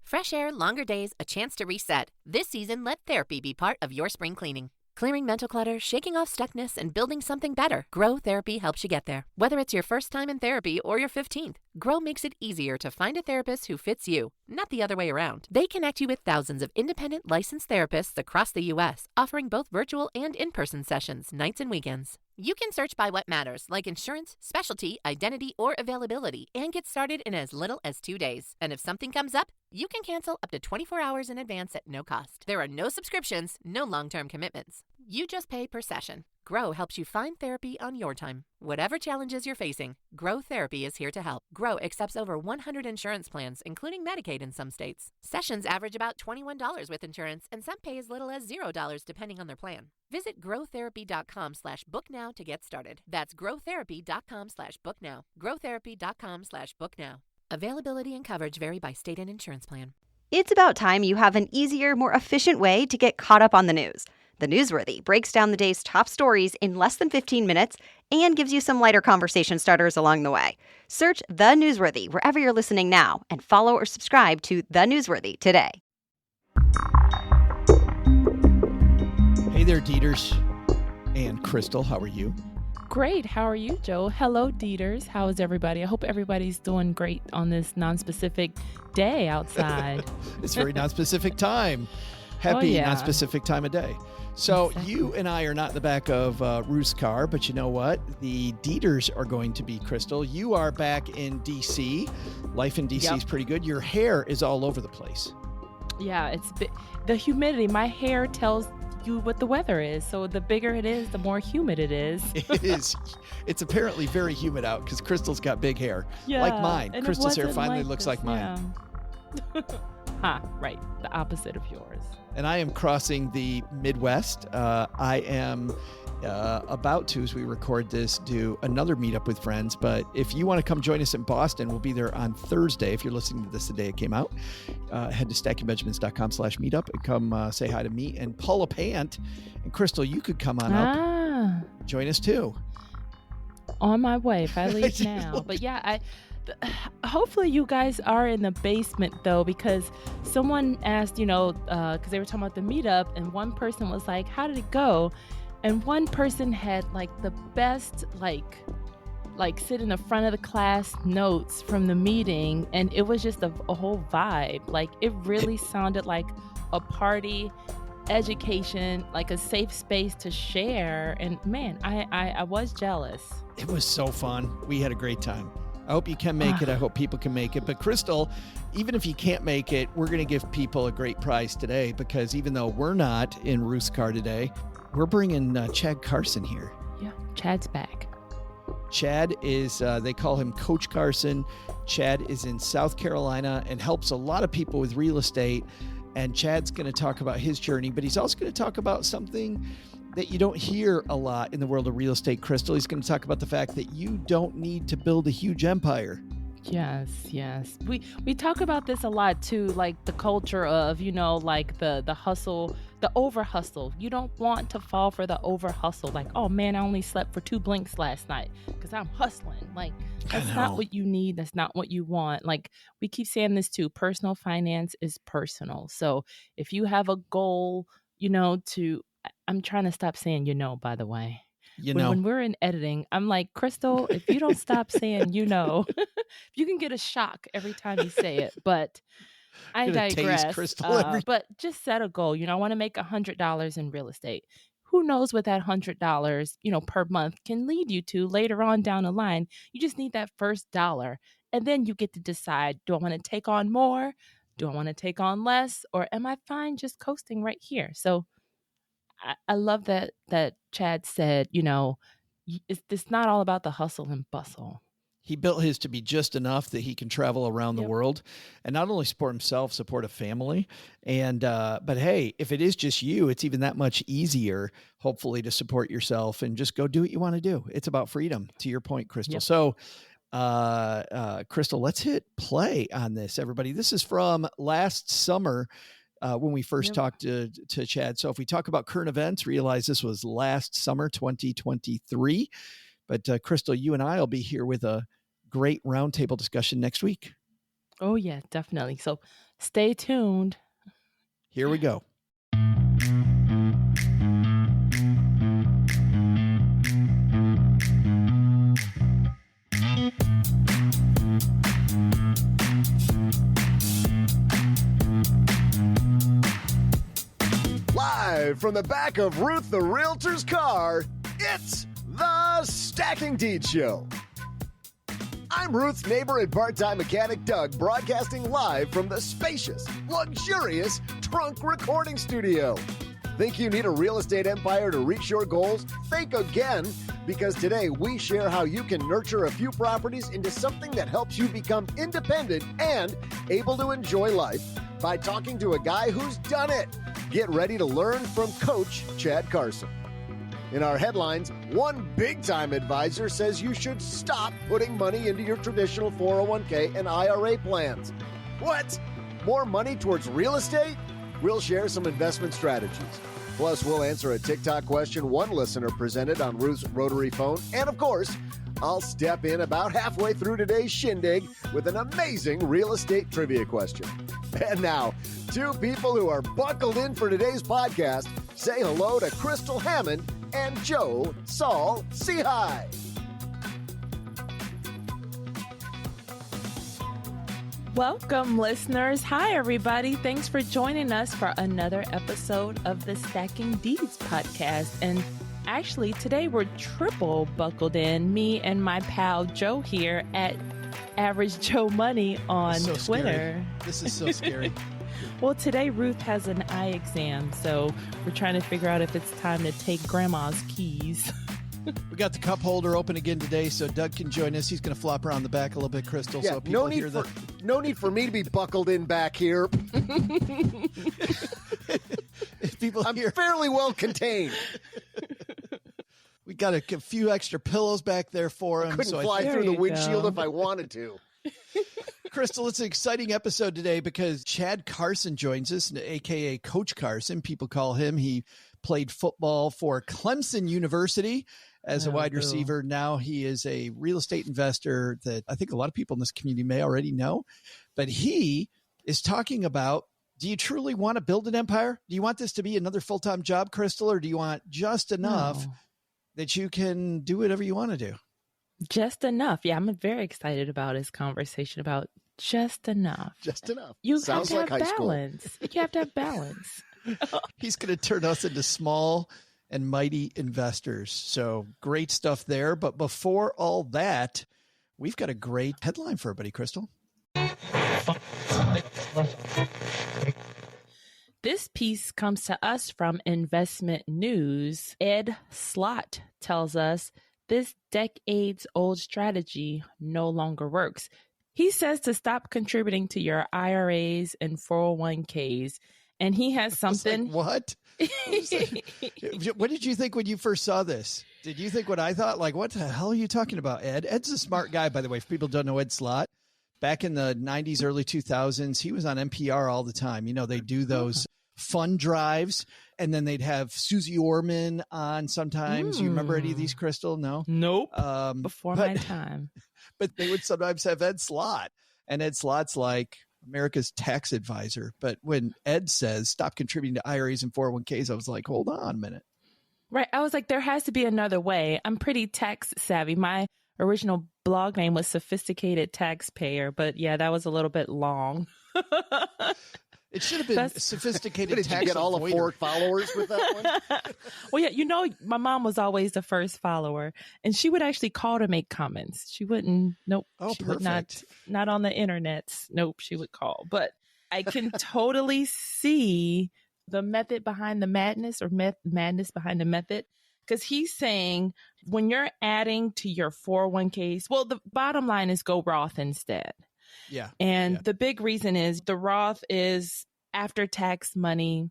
Fresh air, longer days, a chance to reset. This season, let therapy be part of your spring cleaning. Clearing mental clutter, shaking off stuckness, and building something better. Grow Therapy helps you get there. Whether it's your first time in therapy or your 15th, Grow makes it easier to find a therapist who fits you, not the other way around. They connect you with thousands of independent licensed therapists across the U.S., offering both virtual and in-person sessions, nights and weekends. You can search by what matters, like insurance, specialty, identity, or availability, and get started in as little as 2 days. And if something comes up, you can cancel up to 24 hours in advance at no cost. There are no subscriptions, no long-term commitments. You just pay per session. Grow helps you find therapy on your time. Whatever challenges you're facing, Grow Therapy is here to help. Grow accepts over 100 insurance plans, including Medicaid in some states. Sessions average about $21 with insurance, and some pay as little as $0 depending on their plan. Visit growtherapy.com/booknow to get started. That's growtherapy.com/booknow. growtherapy.com/booknow. Availability and coverage vary by state and insurance plan. It's about time you have an easier, more efficient way to get caught up on the news. The Newsworthy breaks down the day's top stories in less than 15 minutes and gives you some lighter conversation starters along the way. Search The Newsworthy wherever you're listening now and follow or subscribe to The Newsworthy today. Hey there, Dieters and Crystal. How are you? Great. How are you, Joe? Hello, Dieters. How is everybody? I hope everybody's doing great on this non-specific day outside. It's very non-specific time. Happy non-specific time of day. So exactly. You and I are not in the back of Ruth's car, but you know what? The Dieters are going to be, Crystal. You are back in D.C. Life in D.C. is pretty good. Your hair is all over the place. Yeah, the humidity. My hair tells you what the weather is. So the bigger it is, the more humid it is. It is. It's apparently very humid out because Crystal's got big hair. Yeah, like mine. Crystal's hair finally looks like mine. Yeah. Right. The opposite of yours. And I am crossing the Midwest. I am about to, as we record this, do another meetup with friends. But if you want to come join us in Boston, we'll be there on Thursday. If you're listening to this the day it came out, head to stackingbenjamins.com/meetup and come say hi to me and pull a pant. And Crystal, you could come on up. Join us too. On my way if I leave now. But yeah, hopefully you guys are in the basement though, because someone asked, because they were talking about the meetup, and one person was like, how did it go? And one person had like the best, like sit in the front of the class notes from the meeting, and it was just a whole vibe. Like it really sounded like a party, education, like a safe space to share. And man, I was jealous. It was so fun. We had a great time. I hope you can make it. I hope people can make it. But Crystal, even if you can't make it, we're going to give people a great prize today, because even though we're not in Ruth's car today, we're bringing Chad Carson here. Yeah, Chad's back. Chad is, they call him Coach Carson. Chad is in South Carolina and helps a lot of people with real estate. And Chad's going to talk about his journey, but he's also going to talk about something that you don't hear a lot in the world of real estate, Crystal. He's going to talk about the fact that you don't need to build a huge empire. Yes. We talk about this a lot too, like the culture of, like the hustle, the over hustle. You don't want to fall for the over hustle. Like, oh man, I only slept for 2 blinks last night because I'm hustling. Like, that's not what you need. That's not what you want. Like, we keep saying this too. Personal finance is personal. So if you have a goal, I'm trying to stop saying, by the way. When we're in editing, I'm like, Crystal, if you don't stop saying, you can get a shock every time you say it. But I digress. But just set a goal. I want to make $100 in real estate. Who knows what that $100, per month can lead you to later on down the line. You just need that first dollar. And then you get to decide, do I want to take on more? Do I want to take on less? Or am I fine just coasting right here? So I love that Chad said, it's not all about the hustle and bustle. He built his to be just enough that he can travel around the world and not only support himself, support a family. And, but hey, if it is just you, it's even that much easier, hopefully, to support yourself and just go do what you want to do. It's about freedom, to your point, Crystal. Yep. So, Crystal, let's hit play on this, everybody. This is from last summer. When we first talked to Chad. So if we talk about current events, realize this was last summer, 2023. But Crystal, you and I will be here with a great roundtable discussion next week. Oh, yeah, definitely. So stay tuned. Here we go. Live from the back of Ruth the Realtor's car, it's the Stacking Deeds Show. I'm Ruth's neighbor and part-time mechanic Doug, broadcasting live from the spacious, luxurious trunk recording studio. Think you need a real estate empire to reach your goals? Think again, because today we share how you can nurture a few properties into something that helps you become independent and able to enjoy life by talking to a guy who's done it. Get ready to learn from Coach Chad Carson. In our headlines, one big-time advisor says you should stop putting money into your traditional 401k and IRA plans. What? More money towards real estate? We'll share some investment strategies. Plus, we'll answer a TikTok question one listener presented on Ruth's Rotary phone. And, of course, I'll step in about halfway through today's shindig with an amazing real estate trivia question. And now, two people who are buckled in for today's podcast. Say hello to Crystal Hammond and Joe Saul Seahigh. Welcome, listeners. Hi, everybody. Thanks for joining us for another episode of the Stacking Deeds podcast. And actually, today we're triple buckled in. Me and my pal Joe here at Average Joe Money on So Twitter. scary. This is so scary. Well, today Ruth has an eye exam, so we're trying to figure out if it's time to take Grandma's keys. We got the cup holder open again today, so Doug can join us. He's going to flop around the back a little bit, Crystal. Yeah, so people hear no need for me to be buckled in back here. I'm fairly well contained. We got a few extra pillows back there for him. Couldn't fly through the windshield if I wanted to. Crystal, it's an exciting episode today because Chad Carson joins us, a.k.a. Coach Carson. People call him. He played football for Clemson University as a wide receiver. Now he is a real estate investor that I think a lot of people in this community may already know. But he is talking about, do you truly want to build an empire? Do you want this to be another full-time job, Crystal, or do you want just enough that you can do whatever you want to do? Just enough. Yeah, I'm very excited about his conversation about just enough. Just enough. You Sounds have to like have high balance. school. You have to have balance. He's going to turn us into small and mighty investors. So great stuff there. But before all that, we've got a great headline for everybody, Crystal. This piece comes to us from Investment News. Ed Slott tells us this decades-old strategy no longer works. He says to stop contributing to your IRAs and 401ks. And he has something. What? What did you think when you first saw this? Did you think what I thought? Like, what the hell are you talking about, Ed? Ed's a smart guy, by the way. If people don't know Ed Slott, back in the 90s, early 2000s, he was on NPR all the time. You know, they do those fund drives, and then they'd have Susie Orman on sometimes. You remember any of these, Crystal? No? Nope. Before my time. But they would sometimes have Ed Slott, and Ed Slott's like America's tax advisor. But when Ed says stop contributing to IRAs and 401ks, I was like, hold on a minute. Right. I was like, there has to be another way. I'm pretty tax savvy. My original blog name was Sophisticated Taxpayer, but yeah, that was a little bit long. It should have been Sophisticated Did Tax you get all of 4 followers with that one? Well, yeah, you know, my mom was always the first follower, and she would actually call to make comments. She wouldn't, nope. Oh, she perfect. Would not on the internet. Nope, she would call. But I can totally see the method behind the madness, or madness behind the method. Because he's saying when you're adding to your 401ks, well, the bottom line is go Roth instead. Yeah. And the big reason is the Roth is after tax money.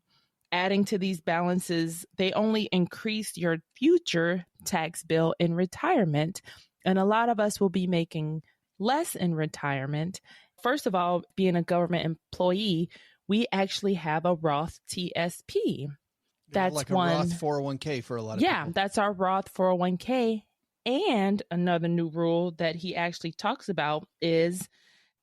Adding to these balances, they only increase your future tax bill in retirement. And a lot of us will be making less in retirement. First of all, being a government employee, we actually have a Roth TSP. That's like a one Roth 401k for a lot of people. Yeah, that's our Roth 401k. And another new rule that he actually talks about is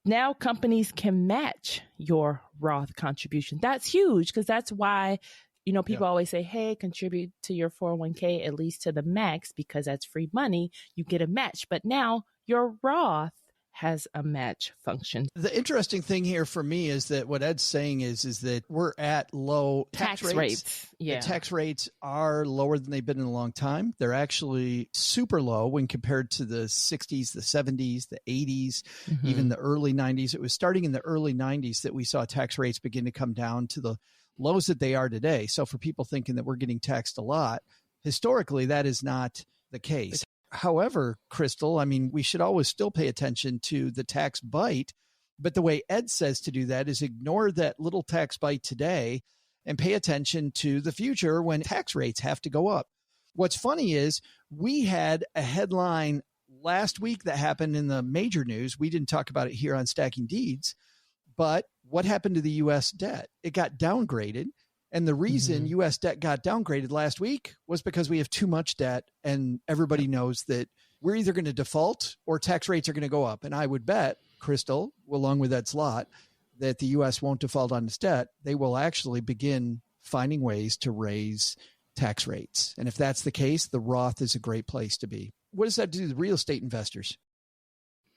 now companies can match your Roth contribution. That's huge because that's why, people always say, hey, contribute to your 401k at least to the max because that's free money. You get a match. But now your Roth has a match function. The interesting thing here for me is that what Ed's saying is that we're at low tax rates. Yeah. The tax rates are lower than they've been in a long time. They're actually super low when compared to the 60s, the 70s, the 80s, even the early 90s. It was starting in the early 90s that we saw tax rates begin to come down to the lows that they are today. So for people thinking that we're getting taxed a lot, historically, that is not the case. However, Crystal, I mean, we should always still pay attention to the tax bite. But the way Ed says to do that is ignore that little tax bite today and pay attention to the future when tax rates have to go up. What's funny is we had a headline last week that happened in the major news. We didn't talk about it here on Stacking Deeds, but what happened to the U.S. debt? It got downgraded. And the reason U.S. debt got downgraded last week was because we have too much debt, and everybody knows that we're either going to default or tax rates are going to go up. And I would bet, Crystal, along with Ed Slott, that the U.S. won't default on its debt. They will actually begin finding ways to raise tax rates. And if that's the case, the Roth is a great place to be. What does that do to real estate investors?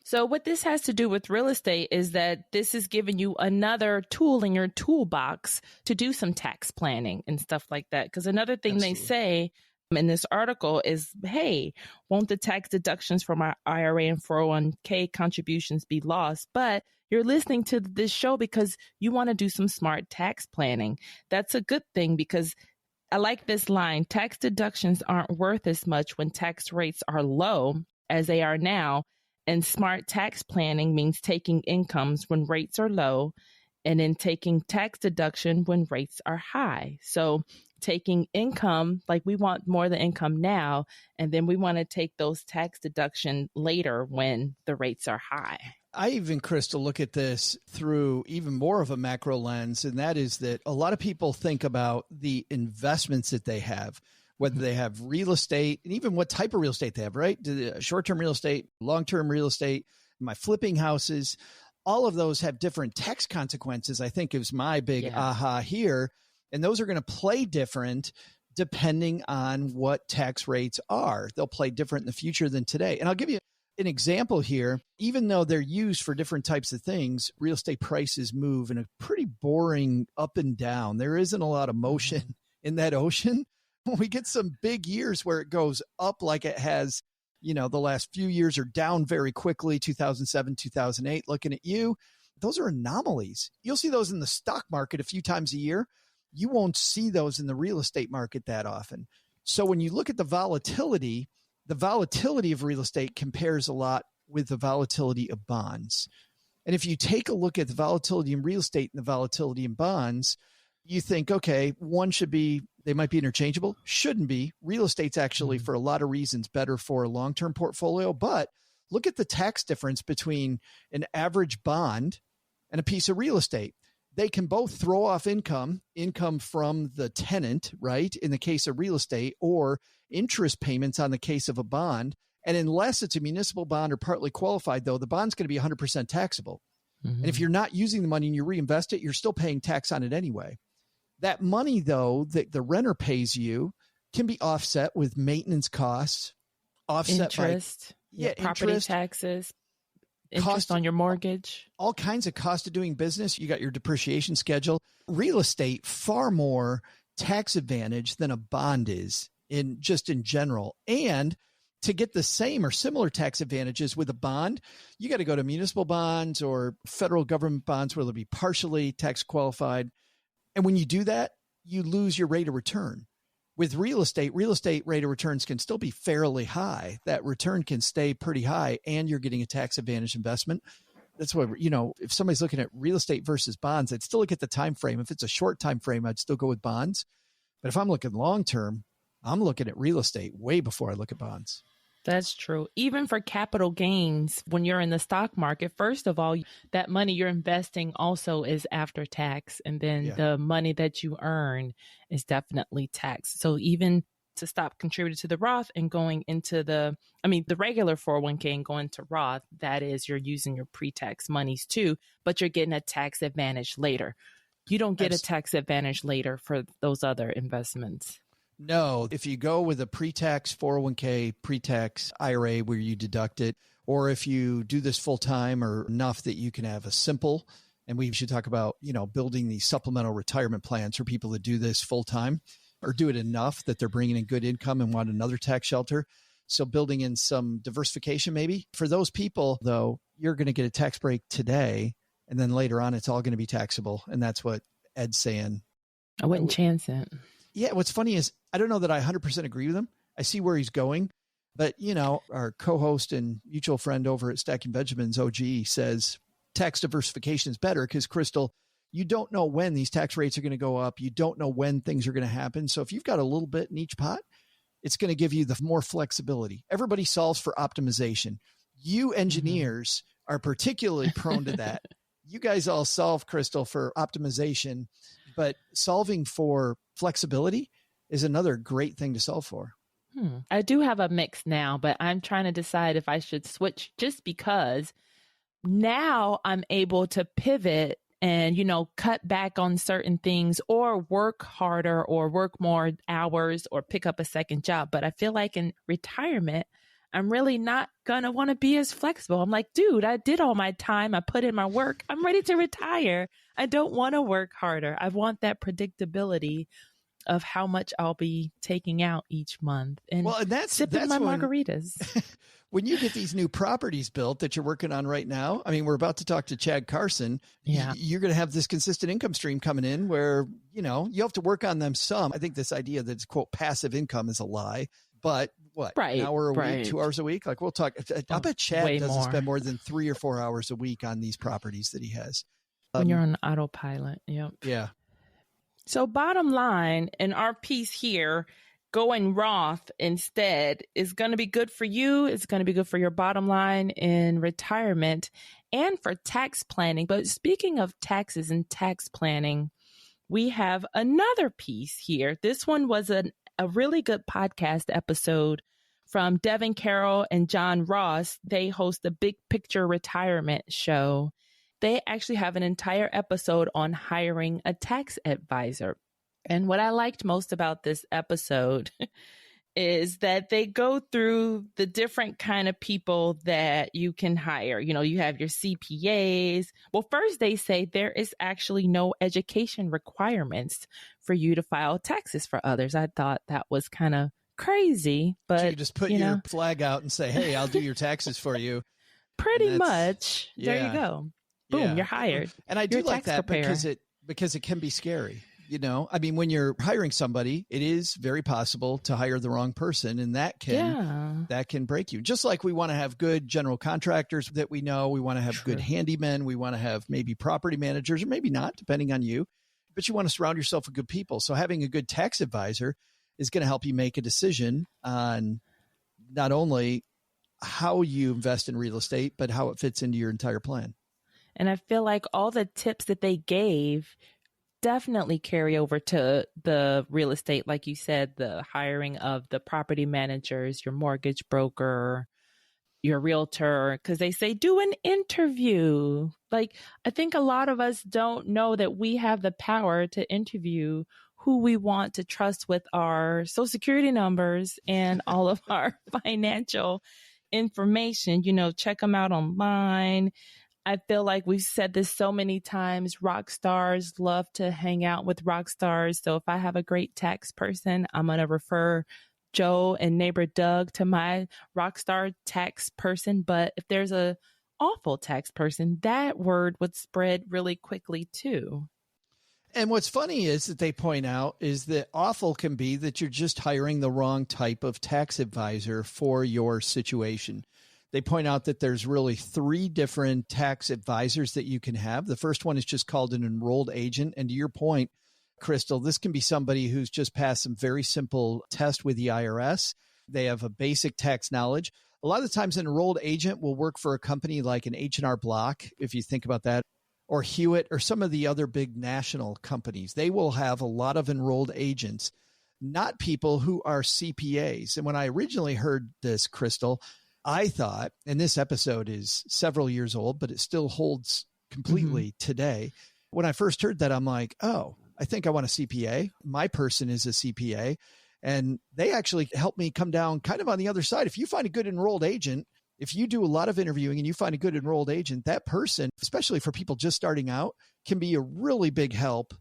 So what this has to do with real estate is that this is giving you another tool in your toolbox to do some tax planning and stuff like that. Because another thing they say in this article is, hey, won't the tax deductions from our IRA and 401k contributions be lost? But you're listening to this show because you want to do some smart tax planning. That's a good thing because I like this line. Tax deductions aren't worth as much when tax rates are low as they are now. And smart tax planning means taking incomes when rates are low and then taking tax deduction when rates are high. So taking income, like we want more than income now, and then we want to take those tax deduction later when the rates are high. I even, Crystal, look at this through even more of a macro lens, and that is that a lot of people think about the investments that they have, whether they have real estate and even what type of real estate they have, right? Short-term real estate, long-term real estate, am I flipping houses? All of those have different tax consequences, I think is my big aha here. And those are going to play different depending on what tax rates are. They'll play different in the future than today. And I'll give you an example here. Even though they're used for different types of things, real estate prices move in a pretty boring up and down. There isn't a lot of motion in that ocean. We get some big years where it goes up like it has, the last few years are down very quickly, 2007, 2008, looking at you. Those are anomalies. You'll see those in the stock market a few times a year. You won't see those in the real estate market that often. So when you look at the volatility of real estate compares a lot with the volatility of bonds. And if you take a look at the volatility in real estate and the volatility in bonds, you think, okay, they might be interchangeable. Shouldn't be. Real estate's actually, for a lot of reasons, better for a long-term portfolio. But look at the tax difference between an average bond and a piece of real estate. They can both throw off income from the tenant, right, in the case of real estate, or interest payments on the case of a bond. And unless it's a municipal bond or partly qualified, though, the bond's going to be 100% taxable. And if you're not using the money and you reinvest it, you're still paying tax on it anyway. That money, though, that the renter pays you can be offset with maintenance costs, offset interest, property interest, taxes, interest on your mortgage, all kinds of cost of doing business. You got your depreciation schedule. Real estate, far more tax advantage than a bond is in general. And to get the same or similar tax advantages with a bond, you got to go to municipal bonds or federal government bonds where they'll be partially tax qualified. And when you do that, you lose your rate of return. With real estate rate of returns can still be fairly high. That return can stay pretty high and you're getting a tax advantage investment. That's what, if somebody's looking at real estate versus bonds, I'd still look at the time frame. If it's a short time frame, I'd still go with bonds. But if I'm looking long term, I'm looking at real estate way before I look at bonds. That's true. Even for capital gains, when you're in the stock market, first of all, that money you're investing also is after tax. And then the money that you earn is definitely taxed. So even to stop contributing to the Roth and going into the regular 401k and going to Roth, that is, you're using your pre-tax monies too, but you're getting a tax advantage later. You don't get a tax advantage later for those other investments. No, if you go with a pre-tax 401k, pre-tax IRA where you deduct it, or if you do this full time or enough that you can have a simple, and we should talk about, building these supplemental retirement plans for people that do this full time or do it enough that they're bringing in good income and want another tax shelter. So building in some diversification, maybe for those people, though, you're going to get a tax break today. And then later on, it's all going to be taxable. And that's what Ed's saying. I wouldn't chance it. Yeah. What's funny is I don't know that I 100% agree with him. I see where he's going, but our co-host and mutual friend over at Stacking Benjamins, OG, says tax diversification is better because, Crystal, you don't know when these tax rates are going to go up. You don't know when things are going to happen. So if you've got a little bit in each pot, it's going to give you the more flexibility. Everybody solves for optimization. You engineers are particularly prone to that. You guys all solve, Crystal, for optimization, but solving for flexibility is another great thing to solve for. I do have a mix now, but I'm trying to decide if I should switch just because now I'm able to pivot and, cut back on certain things or work harder or work more hours or pick up a second job. But I feel like in retirement, I'm really not going to want to be as flexible. I'm like, dude, I did all my time. I put in my work. I'm ready to retire. I don't want to work harder. I want that predictability of how much I'll be taking out each month and sipping my margaritas. When you get these new properties built that you're working on right now, we're about to talk to Chad Carson. Yeah. You're going to have this consistent income stream coming in where, you have to work on them some. I think this idea that it's, quote, passive income is a lie. But what, an hour a week, 2 hours a week? Like we'll talk. I bet Chad doesn't spend more than 3 or 4 hours a week on these properties that he has. When you're on autopilot. Yep. Yeah. So bottom line, in our piece here, going Roth instead is going to be good for you. It's going to be good for your bottom line in retirement and for tax planning. But speaking of taxes and tax planning, we have another piece here. This one was a really good podcast episode from Devin Carroll and John Ross. They host the Big Picture Retirement Show. They actually have an entire episode on hiring a tax advisor. And what I liked most about this episode is that they go through the different kind of people that you can hire. You have your CPAs. Well, first they say there is actually no education requirements for you to file taxes for others. I thought that was kind of crazy, but so you just put your flag out and say, hey, I'll do your taxes for you. Pretty much. Yeah. There you go. Boom, you're hired. And I do like that because it can be scary. When you're hiring somebody, it is very possible to hire the wrong person, and that can break you. Just like we want to have good general contractors that we know, we want to have good handymen, we want to have maybe property managers, or maybe not, depending on you. But you want to surround yourself with good people. So having a good tax advisor is going to help you make a decision on not only how you invest in real estate, but how it fits into your entire plan. And I feel like all the tips that they gave definitely carry over to the real estate. Like you said, the hiring of the property managers, your mortgage broker, your realtor, because they say do an interview. Like, I think a lot of us don't know that we have the power to interview who we want to trust with our social security numbers and all of our financial information. Check them out online. I feel like we've said this so many times. Rock stars love to hang out with rock stars. So if I have a great tax person, I'm going to refer Joe and neighbor Doug to my rock star tax person. But if there's a awful tax person, that word would spread really quickly too. And what's funny is that they point out is that awful can be that you're just hiring the wrong type of tax advisor for your situation. They point out that there's really 3 different tax advisors that you can have. The first one is just called an enrolled agent. And to your point, Crystal, this can be somebody who's just passed some very simple test with the IRS. They have a basic tax knowledge. A lot of the times an enrolled agent will work for a company like an H&R Block, if you think about that, or Hewitt, or some of the other big national companies. They will have a lot of enrolled agents not people who are CPAs. And when I originally heard this, Crystal, I thought, and this episode is several years old, but it still holds completely today. When I first heard that, I'm like, oh, I think I want a CPA. My person is a CPA. And they actually helped me come down kind of on the other side. If you find a good enrolled agent, if you do a lot of interviewing and you find a good enrolled agent, that person, especially for people just starting out, can be a really big help,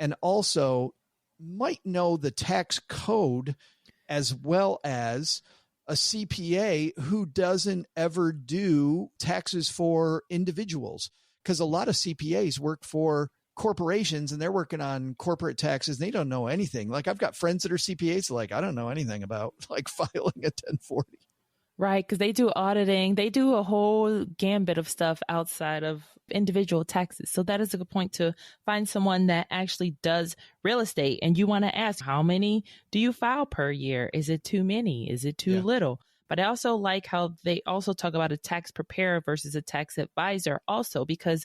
and also might know the tax code as well as a CPA who doesn't ever do taxes for individuals. Because a lot of CPAs work for corporations and they're working on corporate taxes. They don't know anything. Like, I've got friends that are CPAs, like, I don't know anything about like filing a 1040. Right, because they do auditing. They do a whole gambit of stuff outside of individual taxes. So that is a good point, to find someone that actually does real estate. And you want to ask, how many do you file per year? Is it too many? Is it too little? But I also like how they also talk about a tax preparer versus a tax advisor also, because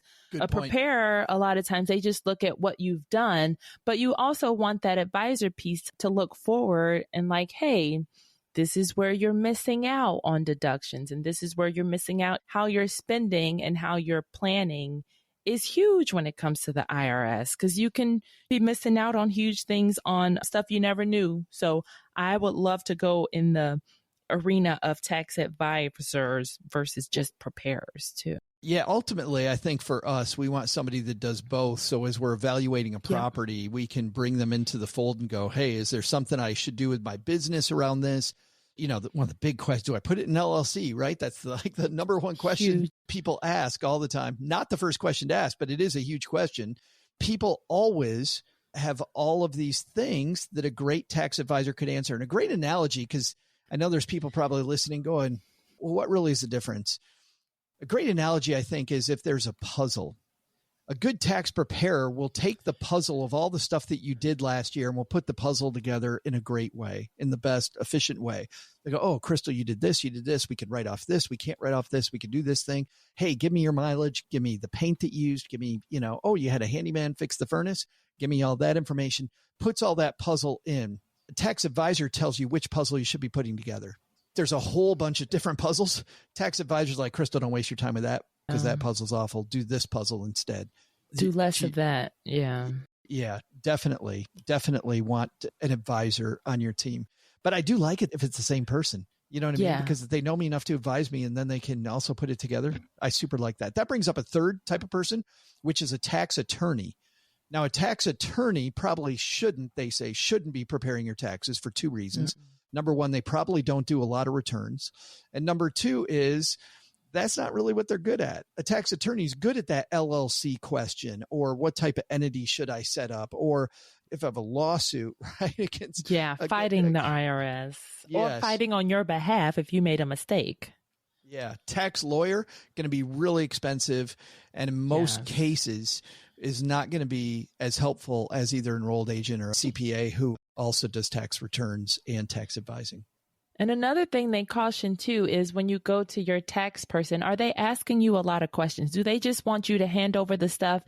preparer, a lot of times they just look at what you've done, but you also want that advisor piece to look forward and like, hey, this is where you're missing out on deductions, and this is where you're missing out. How you're spending and how you're planning is huge when it comes to the IRS, because you can be missing out on huge things on stuff you never knew. So I would love to go in the arena of tax advisors versus just preparers too. Yeah, ultimately, I think for us, we want somebody that does both. So as we're evaluating a property, we can bring them into the fold and go, hey, is there something I should do with my business around this? You know, one of the big questions, do I put it in LLC, right? That's like the number one question people ask all the time. Not the first question to ask, but it is a huge question. People always have all of these things that a great tax advisor could answer. And a great analogy, because I know there's people probably listening going, well, what really is the difference? A great analogy, I think, is if there's a puzzle. A good tax preparer will take the puzzle of all the stuff that you did last year and will put the puzzle together in a great way, in the best efficient way. They go, oh, Crystal, you did this. We could write off this. We can't write off this. We could do this thing. Hey, give me your mileage. Give me the paint that you used. Give me, oh, you had a handyman fix the furnace. Give me all that information. Puts all that puzzle in. A tax advisor tells you which puzzle you should be putting together. There's a whole bunch of different puzzles. Tax advisors like, Crystal, don't waste your time with that because that puzzle's awful. Do this puzzle instead. Do less of that. Yeah. Yeah, definitely. Definitely want an advisor on your team. But I do like it if it's the same person. You know what I mean? Because they know me enough to advise me and then they can also put it together. I super like that. That brings up a third type of person, which is a tax attorney. Now, a tax attorney probably shouldn't be preparing your taxes for two reasons. Number one, they probably don't do a lot of returns. And number two is that's not really what they're good at. A tax attorney is good at that LLC question, or what type of entity should I set up, or if I have a lawsuit, right? Against fighting the IRS or fighting on your behalf if you made a mistake. Yeah. Tax lawyer, going to be really expensive. And in most cases is not going to be as helpful as either enrolled agent or a CPA who also does tax returns and tax advising. And another thing they caution too is when you go to your tax person, are they asking you a lot of questions? Do they just want you to hand over the stuff?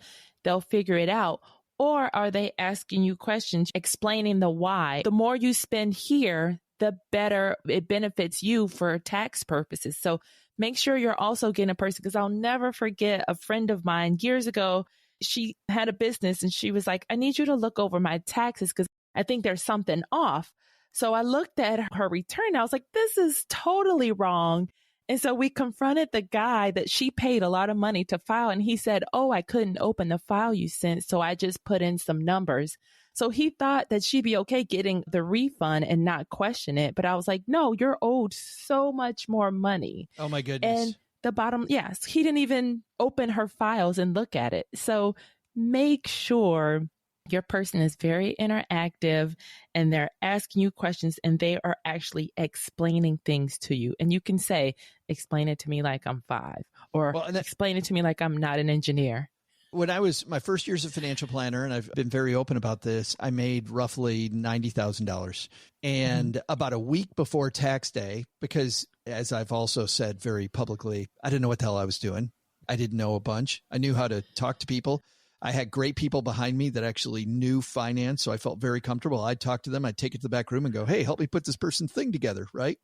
They'll figure it out. Or are they asking you questions, explaining the why? The more you spend here, the better it benefits you for tax purposes. So make sure you're also getting a person, because I'll never forget a friend of mine years ago. She had a business and she was like, I need you to look over my taxes because I think there's something off. So I looked at her return. I was like, this is totally wrong. And so we confronted the guy that she paid a lot of money to file. And he said, oh, I couldn't open the file you sent. So I just put in some numbers. So he thought that she'd be okay getting the refund and not question it. But I was like, no, you're owed so much more money. Oh, my goodness. And the bottom, yes, he didn't even open her files and look at it. So make sure your person is very interactive and they're asking you questions and they are actually explaining things to you. And you can say, explain it to me like I'm 5, or explain it to me like I'm not an engineer. When I was my first year as a financial planner, and I've been very open about this, I made roughly $90,000. And about a week before tax day, because as I've also said very publicly, I didn't know what the hell I was doing. I didn't know a bunch. I knew how to talk to people. I had great people behind me that actually knew finance. So I felt very comfortable. I'd talk to them. I'd take it to the back room and go, hey, help me put this person's thing together. Right.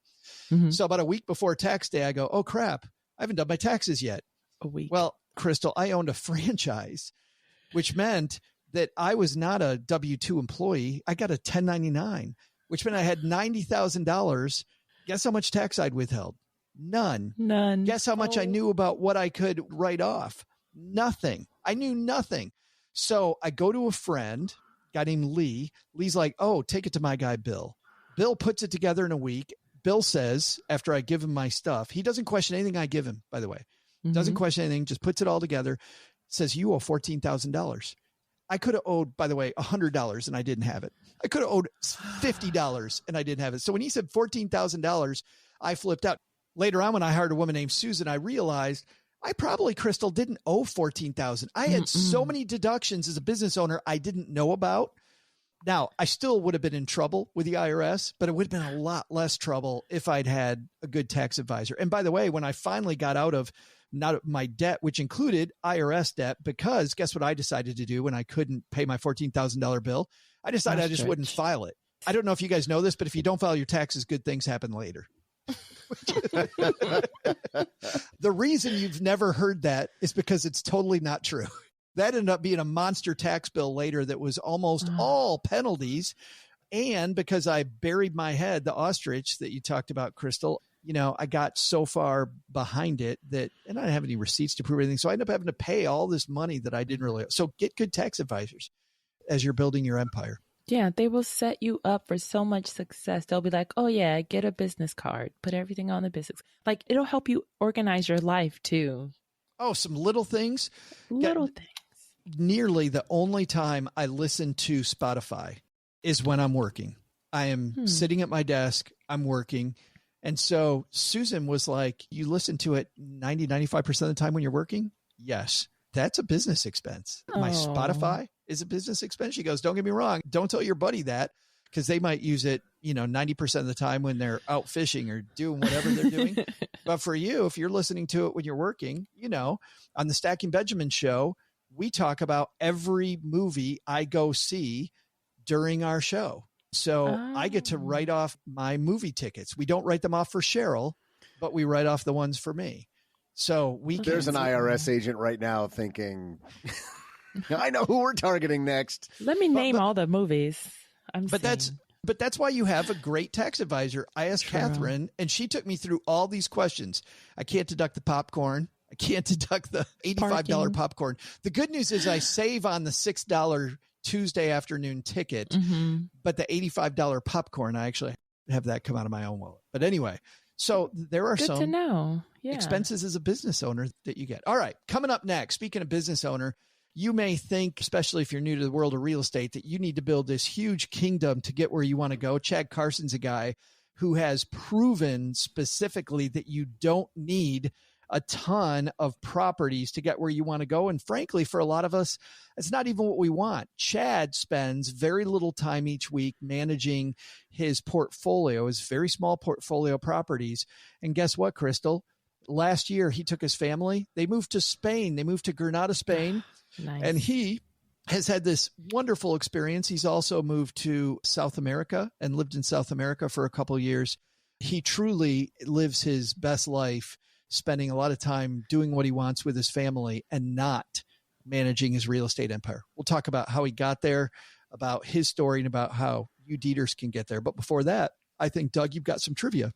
Mm-hmm. So about a week before tax day, I go, oh crap, I haven't done my taxes yet. A week. Well, Crystal, I owned a franchise, which meant that I was not a W-2 employee. I got a 1099, which meant I had $90,000. Guess how much tax I'd withheld? None. Guess how much I knew about what I could write off? Nothing. I knew nothing. So I go to a friend, guy named Lee. Lee's like, oh, take it to my guy, Bill. Bill puts it together in a week. Bill says, after I give him my stuff, he doesn't question anything I give him, by the way. Doesn't question anything, just puts it all together, says, you owe $14,000. I could have owed, by the way, $100 and I didn't have it. I could have owed $50 and I didn't have it. So when he said $14,000, I flipped out. Later on, when I hired a woman named Susan, I realized I probably, Crystal, didn't owe $14,000. I had so many deductions as a business owner I didn't know about. Now, I still would have been in trouble with the IRS, but it would have been a lot less trouble if I'd had a good tax advisor. And by the way, when I finally got out of not my debt, which included IRS debt, because guess what I decided to do when I couldn't pay my $14,000 bill? I decided I just wouldn't file it. I don't know if you guys know this, but if you don't file your taxes, good things happen later. The reason you've never heard that is because it's totally not true. That ended up being a monster tax bill later that was almost all penalties. And because I buried my head, the ostrich that you talked about, Crystal, you know, I got so far behind it that, and I didn't have any receipts to prove anything. So I ended up having to pay all this money that I didn't really. So get good tax advisors as you're building your empire. Yeah, they will set you up for so much success. They'll be like, oh yeah, get a business card, put everything on the business. Like, it'll help you organize your life too. Oh, some little things. Little things. Nearly the only time I listen to Spotify is when I'm working. I am sitting at my desk, I'm working. And so Susan was like, you listen to it 90-95% of the time when you're working? Yes. That's a business expense. My Spotify is a business expense. She goes, don't get me wrong. Don't tell your buddy that, because they might use it, 90% of the time when they're out fishing or doing whatever they're doing. But for you, if you're listening to it when you're working, on the Stacking Benjamin show, we talk about every movie I go see during our show. So I get to write off my movie tickets. We don't write them off for Cheryl, but we write off the ones for me. So there's an IRS agent right now thinking, I know who we're targeting next. Let me name all the movies. But that's why you have a great tax advisor. I asked Catherine, and she took me through all these questions. I can't deduct the popcorn. I can't deduct the $85 popcorn. The good news is I save on the $6 Tuesday afternoon ticket, but the $85 popcorn, I actually have that come out of my own wallet. But anyway, so there are good to know. Expenses as a business owner that you get. All right, coming up next, speaking of business owner, you may think, especially if you're new to the world of real estate, that you need to build this huge kingdom to get where you want to go. Chad Carson's a guy who has proven specifically that you don't need a ton of properties to get where you want to go. And frankly, for a lot of us, it's not even what we want. Chad spends very little time each week managing his portfolio, his very small portfolio properties. And guess what, Crystal? Last year, he took his family. They moved to Spain. They moved to Granada, Spain. Nice. And he has had this wonderful experience. He's also moved to South America and lived in South America for a couple of years. He truly lives his best life, spending a lot of time doing what he wants with his family and not managing his real estate empire. We'll talk about how he got there, about his story, and about how you Dieters can get there. But before that, I think, Doug, you've got some trivia.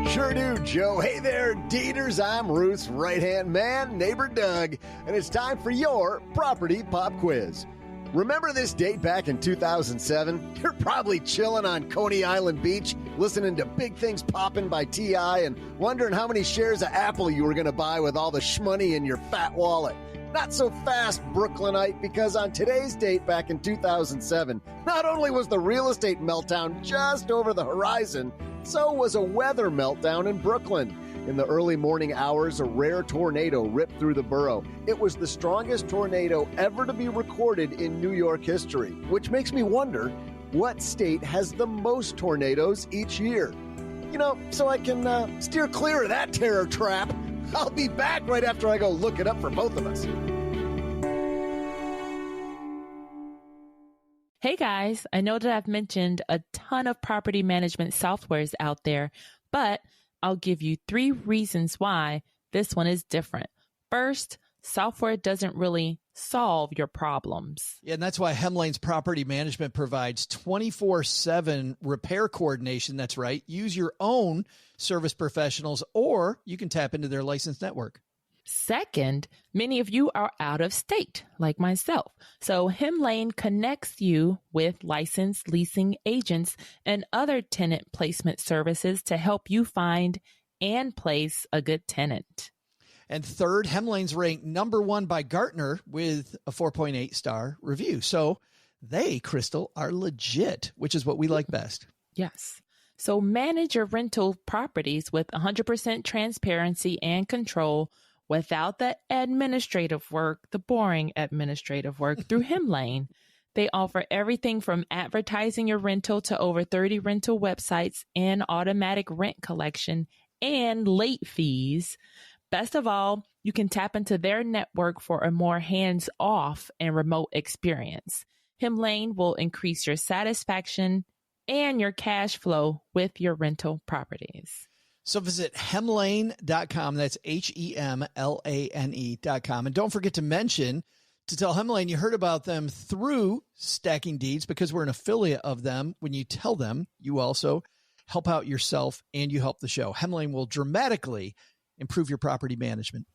Sure do, Joe. Hey there, Dieters. I'm Ruth's right-hand man, neighbor Doug, and it's time for your Property Pop Quiz. Remember this date back in 2007? You're probably chilling on Coney Island Beach, listening to Big Things Poppin' by T.I. and wondering how many shares of Apple you were going to buy with all the shmoney in your fat wallet. Not so fast, Brooklynite, because on today's date back in 2007, not only was the real estate meltdown just over the horizon, so was a weather meltdown in Brooklyn. In the early morning hours, a rare tornado ripped through the borough. It was the strongest tornado ever to be recorded in New York history, which makes me wonder, what state has the most tornadoes each year? So I can steer clear of that terror trap. I'll be back right after I go look it up for both of us. Hey guys, I know that I've mentioned a ton of property management softwares out there, but I'll give you 3 reasons why this one is different. First, software doesn't really solve your problems. Yeah, and that's why Hemlane's Property Management provides 24/7 repair coordination. That's right. Use your own service professionals, or you can tap into their licensed network. Second, many of you are out of state, like myself. So Hemlane connects you with licensed leasing agents and other tenant placement services to help you find and place a good tenant. And third, Hemlane's ranked #1 by Gartner with a 4.8 star review. So they, Crystal, are legit, which is what we like best. Yes. So manage your rental properties with 100% transparency and control without the administrative work, the boring administrative work through Hemlane. They offer everything from advertising your rental to over 30 rental websites and automatic rent collection and late fees. Best of all, you can tap into their network for a more hands-off and remote experience. Hemlane will increase your satisfaction and your cash flow with your rental properties. So visit Hemlane.com. That's HEMLANE.com. And don't forget to tell Hemlane you heard about them through Stacking Deeds, because we're an affiliate of them. When you tell them, you also help out yourself and you help the show. Hemlane will dramatically improve your property management.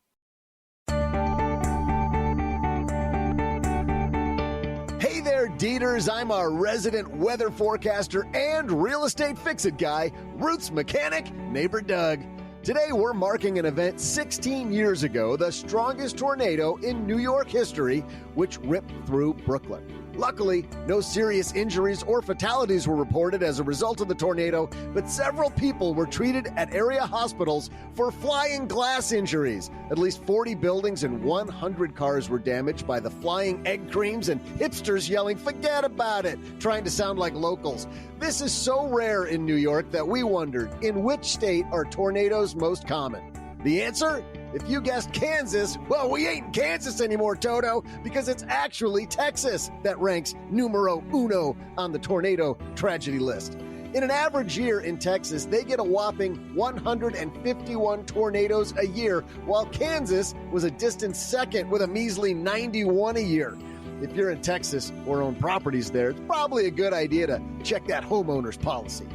Hey there, Deeters. I'm our resident weather forecaster and real estate fix-it guy, Ruth's mechanic, neighbor Doug. Today, we're marking an event 16 years ago, the strongest tornado in New York history, which ripped through Brooklyn. Luckily, no serious injuries or fatalities were reported as a result of the tornado, but several people were treated at area hospitals for flying glass injuries. At least 40 buildings and 100 cars were damaged by the flying egg creams and hipsters yelling, "Forget about it," trying to sound like locals. This is so rare in New York that we wondered, in which state are tornadoes most common? The answer? If you guessed Kansas, well, we ain't in Kansas anymore, Toto, because it's actually Texas that ranks numero uno on the tornado tragedy list. In an average year in Texas, they get a whopping 151 tornadoes a year, while Kansas was a distant second with a measly 91 a year. If you're in Texas or own properties there, it's probably a good idea to check that homeowner's policy.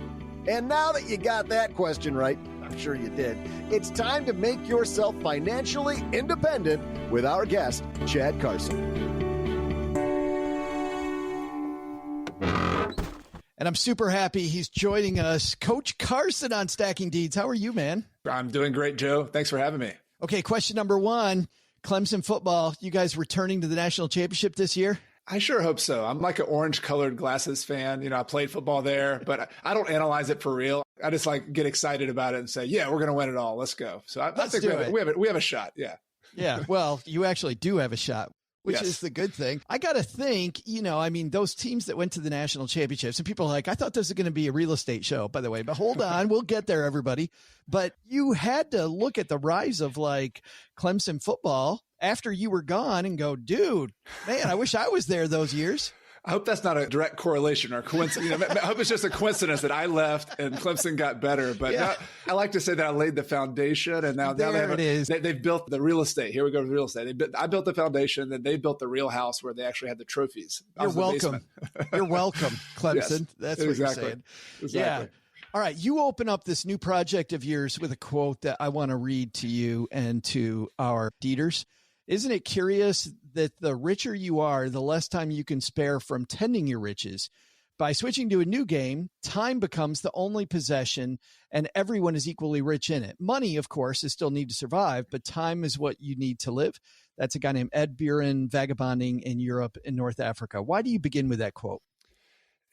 And now that you got that question right, I'm sure you did, it's time to make yourself financially independent with our guest, Chad Carson. And I'm super happy he's joining us. Coach Carson on Stacking Deeds. How are you, man? I'm doing great, Joe. Thanks for having me. Okay, question number 1, Clemson football. You guys returning to the national championship this year? I sure hope so. I'm like an orange-colored glasses fan. You know, I played football there, but I don't analyze it for real. I just like get excited about it and say, yeah, we're going to win it all. Let's go. So I think we have a shot. Yeah. Yeah. Well, you actually do have a shot, which Yes. is the good thing. I got to think, those teams that went to the national championships, and people are like, I thought this was going to be a real estate show, by the way, but hold on, we'll get there, everybody. But you had to look at the rise of like Clemson football after you were gone and go, dude, man, I wish I was there those years. I hope that's not a direct correlation or coincidence. I hope it's just a coincidence that I left and Clemson got better. But Yeah. I like to say that I laid the foundation, and now they have it is. They've built the real estate. Here we go to real estate. I built the foundation, then they built the real house where they actually had the trophies. You're welcome. You're welcome, Clemson. Yes, That's what exactly. you're saying. Exactly. Yeah. All right. You open up this new project of yours with a quote that I want to read to you and to our Deeters. Isn't it curious that the richer you are, the less time you can spare from tending your riches? By switching to a new game, time becomes the only possession, and everyone is equally rich in it. Money, of course, is still need to survive, but time is what you need to live. That's a guy named Ed Buren, vagabonding in Europe and North Africa. Why do you begin with that quote?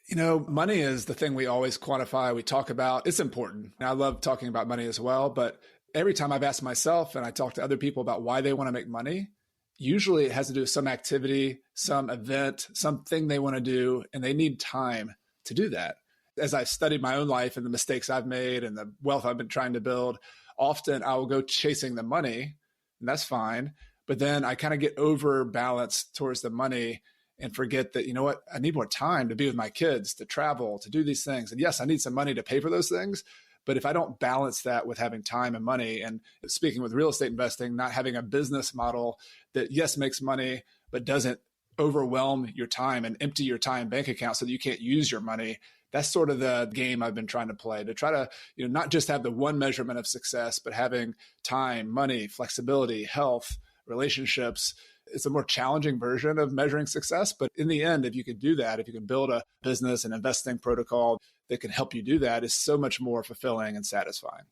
You know, money is the thing we always quantify, we talk about. It's important. And I love talking about money as well, but every time I've asked myself and I talk to other people about why they want to make money, usually it has to do with some activity, some event, something they want to do, and they need time to do that. As I've studied my own life and the mistakes I've made and the wealth I've been trying to build, often I will go chasing the money, and that's fine. But then I kind of get overbalanced towards the money and forget that, you know what, I need more time to be with my kids, to travel, to do these things. And yes, I need some money to pay for those things. But if I don't balance that with having time and money, and speaking with real estate investing, not having a business model that, yes, makes money, but doesn't overwhelm your time and empty your time bank account so that you can't use your money, that's sort of the game I've been trying to play, to try to, not just have the one measurement of success, but having time, money, flexibility, health, relationships. It's a more challenging version of measuring success. But in the end, if you can do that, if you can build a business and investing protocol that can help you do that, is so much more fulfilling and satisfying.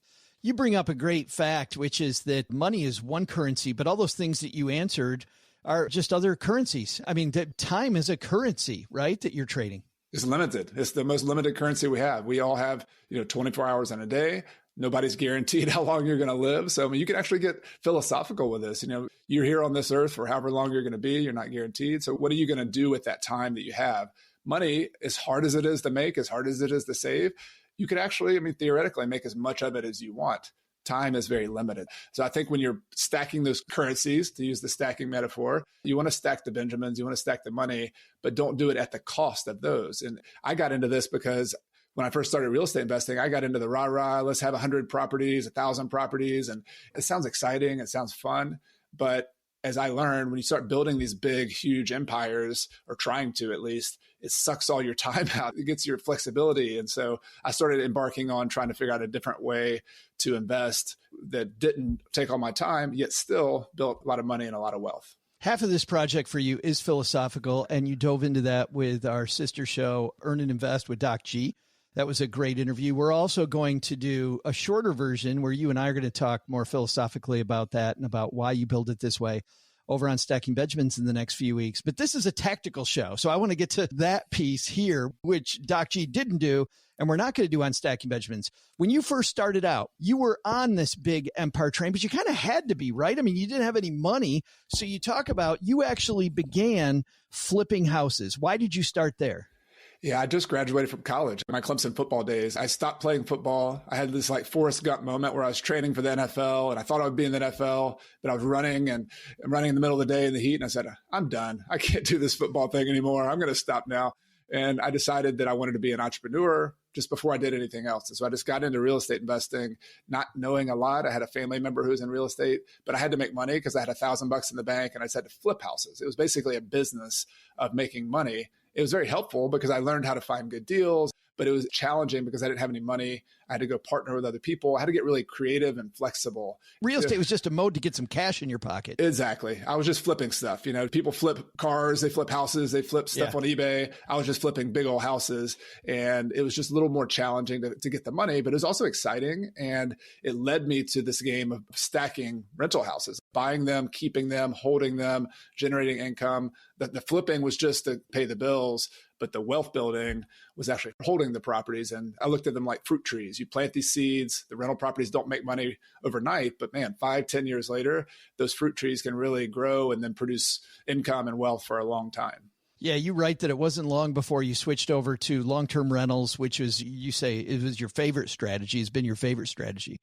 You bring up a great fact, which is that money is one currency, but all those things that you answered are just other currencies. I mean, that time is a currency, right, that you're trading. It's limited. It's the most limited currency we have. We all have, 24 hours in a day. Nobody's guaranteed how long you're going to live. So, I mean, you can actually get philosophical with this. You're here on this earth for however long you're going to be. You're not guaranteed. So what are you going to do with that time that you have? Money, as hard as it is to make, as hard as it is to save, you could actually, theoretically make as much of it as you want. Time is very limited. So I think when you're stacking those currencies, to use the stacking metaphor, you want to stack the Benjamins, you want to stack the money, but don't do it at the cost of those. And I got into this because when I first started real estate investing, I got into the rah-rah, let's have 100 properties, 1,000 properties. And it sounds exciting. It sounds fun. But as I learned, when you start building these big, huge empires, or trying to at least, it sucks all your time out. It gets your flexibility. And so I started embarking on trying to figure out a different way to invest that didn't take all my time, yet still built a lot of money and a lot of wealth. Half of this project for you is philosophical, and you dove into that with our sister show, Earn and Invest with Doc G. That was a great interview. We're also going to do a shorter version where you and I are going to talk more philosophically about that and about why you build it this way over on Stacking Benjamins in the next few weeks. But this is a tactical show, so I want to get to that piece here, which Doc G didn't do, and we're not going to do on Stacking Benjamins. When you first started out, you were on this big empire train, but you kind of had to be, right? I mean, you didn't have any money. So you talk about you actually began flipping houses. Why did you start there? Yeah, I just graduated from college. My Clemson football days, I stopped playing football. I had this like Forrest Gump moment where I was training for the NFL, and I thought I would be in the NFL, but I was running in the middle of the day in the heat. And I said, I'm done. I can't do this football thing anymore. I'm going to stop now. And I decided that I wanted to be an entrepreneur just before I did anything else. And so I just got into real estate investing, not knowing a lot. I had a family member who was in real estate, but I had to make money because I had $1,000 in the bank, and I just had to flip houses. It was basically a business of making money. It was very helpful because I learned how to find good deals, but it was challenging because I didn't have any money. I had to go partner with other people. I had to get really creative and flexible. Real estate was just a mode to get some cash in your pocket. Exactly. I was just flipping stuff. People flip cars, they flip houses, they flip stuff on eBay. I was just flipping big old houses, and it was just a little more challenging to get the money, but it was also exciting. And it led me to this game of stacking rental houses, buying them, keeping them, holding them, generating income. The flipping was just to pay the bills, but the wealth building was actually holding the properties. And I looked at them like fruit trees. You plant these seeds, the rental properties don't make money overnight, but man, 5-10 years later, those fruit trees can really grow and then produce income and wealth for a long time. Yeah, you write that it wasn't long before you switched over to long-term rentals, which was, you say, it was your favorite strategy, has been your favorite strategy.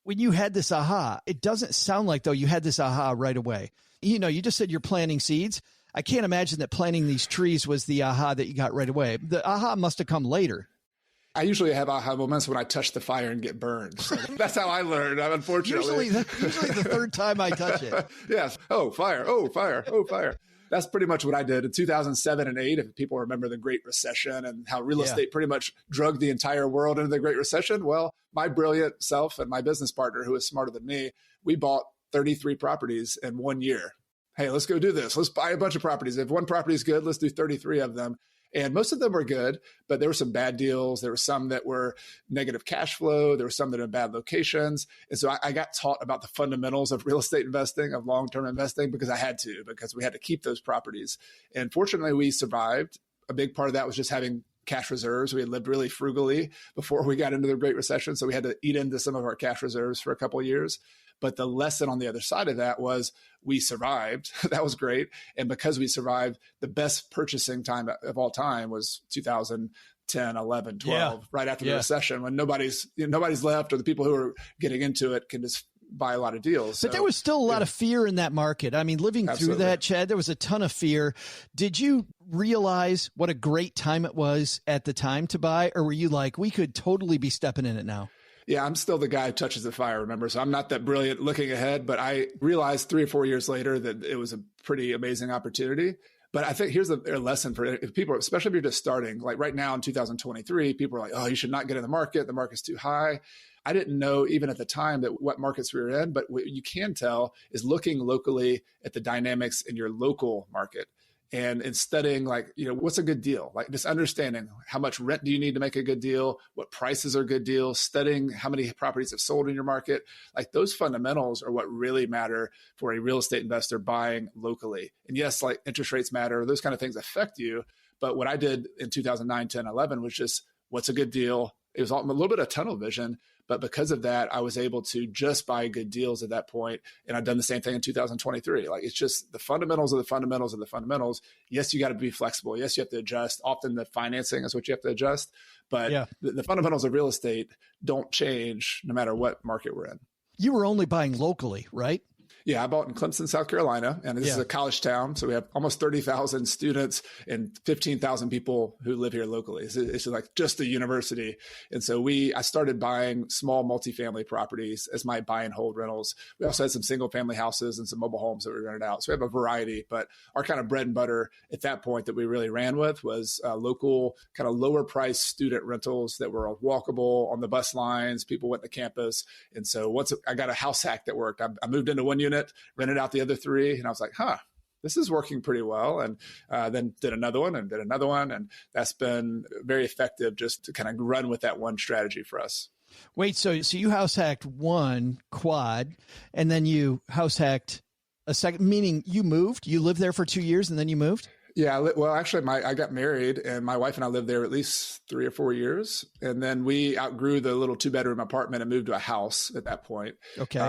When you had this aha, it doesn't sound like, though, you had this aha right away. You just said you're planting seeds. I can't imagine that planting these trees was the aha that you got right away. The aha must have come later. I usually have aha moments when I touch the fire and get burned. So that's how I learned, unfortunately. Usually the third time I touch it. Yes. Oh, fire. Oh, fire. Oh, fire. That's pretty much what I did in 2007 and 2008. If people remember the Great Recession and how real estate pretty much drugged the entire world into the Great Recession. Well, my brilliant self and my business partner, who was smarter than me, we bought 33 properties in 1 year. Hey, let's go do this. Let's buy a bunch of properties. If one property is good, let's do 33 of them. And most of them were good, but there were some bad deals. There were some that were negative cash flow. There were some that were in bad locations. And so I got taught about the fundamentals of real estate investing, of long-term investing, because we had to keep those properties. And fortunately, we survived. A big part of that was just having cash reserves. We had lived really frugally before we got into the Great Recession. So we had to eat into some of our cash reserves for a couple of years. But the lesson on the other side of that was we survived. That was great. And because we survived, the best purchasing time of all time was 2010 10, 11, 12, right after the recession, when nobody's left, or the people who are getting into it can just buy a lot of deals. But there was still a lot of fear in that market. I mean, living through that, Chad, there was a ton of fear. Did you realize what a great time it was at the time to buy? Or were you like, we could totally be stepping in it now? Yeah, I'm still the guy who touches the fire, remember? So I'm not that brilliant looking ahead, but I realized 3 or 4 years later that it was a pretty amazing opportunity. But I think here's a lesson for people, especially if you're just starting. Like right now in 2023, people are like, oh, you should not get in the market. The market's too high. I didn't know even at the time that what markets we were in, but what you can tell is looking locally at the dynamics in your local market and studying, like, what's a good deal? Like just understanding how much rent do you need to make a good deal? What prices are good deals? Studying how many properties have sold in your market. Like those fundamentals are what really matter for a real estate investor buying locally. And yes, like interest rates matter. Those kind of things affect you. But what I did in 2009, 10, 11 was just, what's a good deal? It was a little bit of tunnel vision. But because of that, I was able to just buy good deals at that point. And I've done the same thing in 2023. Like it's just the fundamentals of the fundamentals of the fundamentals. Yes, you got to be flexible. Yes, you have to adjust. Often the financing is what you have to adjust. But the fundamentals of real estate don't change no matter what market we're in. You were only buying locally, right? Yeah, I bought in Clemson, South Carolina, and this is a college town. So we have almost 30,000 students and 15,000 people who live here locally. It's like just a university. And so I started buying small multifamily properties as my buy and hold rentals. We also had some single family houses and some mobile homes that we rented out. So we have a variety, but our kind of bread and butter at that point that we really ran with was local kind of lower price student rentals that were walkable on the bus lines. People went to campus. And so once I got a house hack that worked, I moved into one unit, rented out the other 3. And I was like, this is working pretty well. And then did another one. And that's been very effective just to kind of run with that one strategy for us. Wait, so you house hacked one quad and then you house hacked a second, meaning you lived there for 2 years and then you moved? Yeah. Well, actually, I got married and my wife and I lived there at least 3 or 4 years. And then we outgrew the little 2-bedroom apartment and moved to a house at that point. Okay.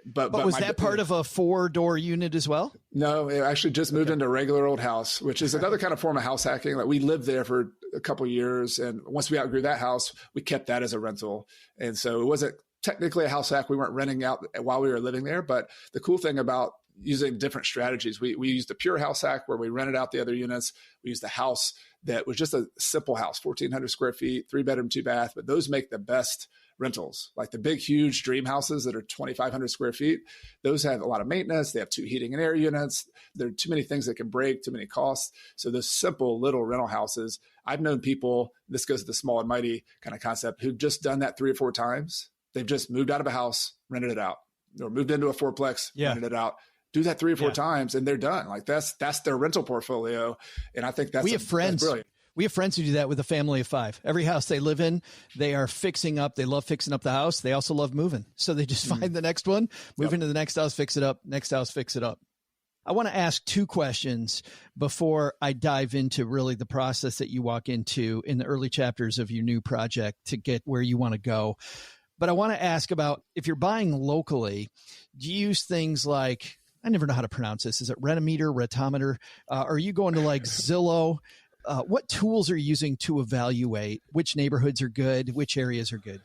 But was that part of a 4-door unit as well? No, it actually just moved into a regular old house, which is another kind of form of house hacking. Like we lived there for a couple of years. And once we outgrew that house, we kept that as a rental. And so it wasn't technically a house hack. We weren't renting out while we were living there. But the cool thing about using different strategies. We used a pure house hack where we rented out the other units. We used a house that was just a simple house, 1,400 square feet, 3-bedroom, 2-bath, but those make the best rentals. Like the big, huge dream houses that are 2,500 square feet, those have a lot of maintenance. They have 2 heating and air units. There are too many things that can break, too many costs. So those simple little rental houses, I've known people, this goes to the small and mighty kind of concept, who've just done that 3 or 4 times. They've just moved out of a house, rented it out, or moved into a 4-plex, rented it out. Do that 3 or 4 times and they're done. Like that's their rental portfolio. And I think that's brilliant. We have friends who do that with a family of 5. Every house they live in, they are fixing up. They love fixing up the house. They also love moving. So they just find the next one, move into the next house, fix it up, next house, fix it up. I want to ask 2 questions before I dive into really the process that you walk into in the early chapters of your new project to get where you want to go. But I want to ask about, if you're buying locally, do you use things like, I never know how to pronounce this. Is it Retometer? Are you going to like Zillow? What tools are you using to evaluate which neighborhoods are good, which areas are good?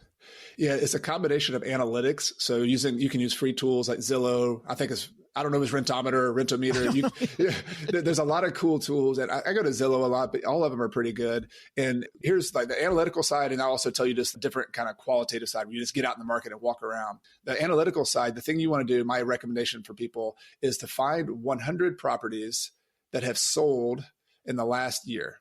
Yeah, it's a combination of analytics. So you can use free tools like Zillow. I think I don't know if it's Rentometer or Rentometer. There's a lot of cool tools, and I go to Zillow a lot, but all of them are pretty good. And here's like the analytical side, and I'll also tell you just a different kind of qualitative side where you just get out in the market and walk around. The analytical side, the thing you want to do, my recommendation for people is to find 100 properties that have sold in the last year.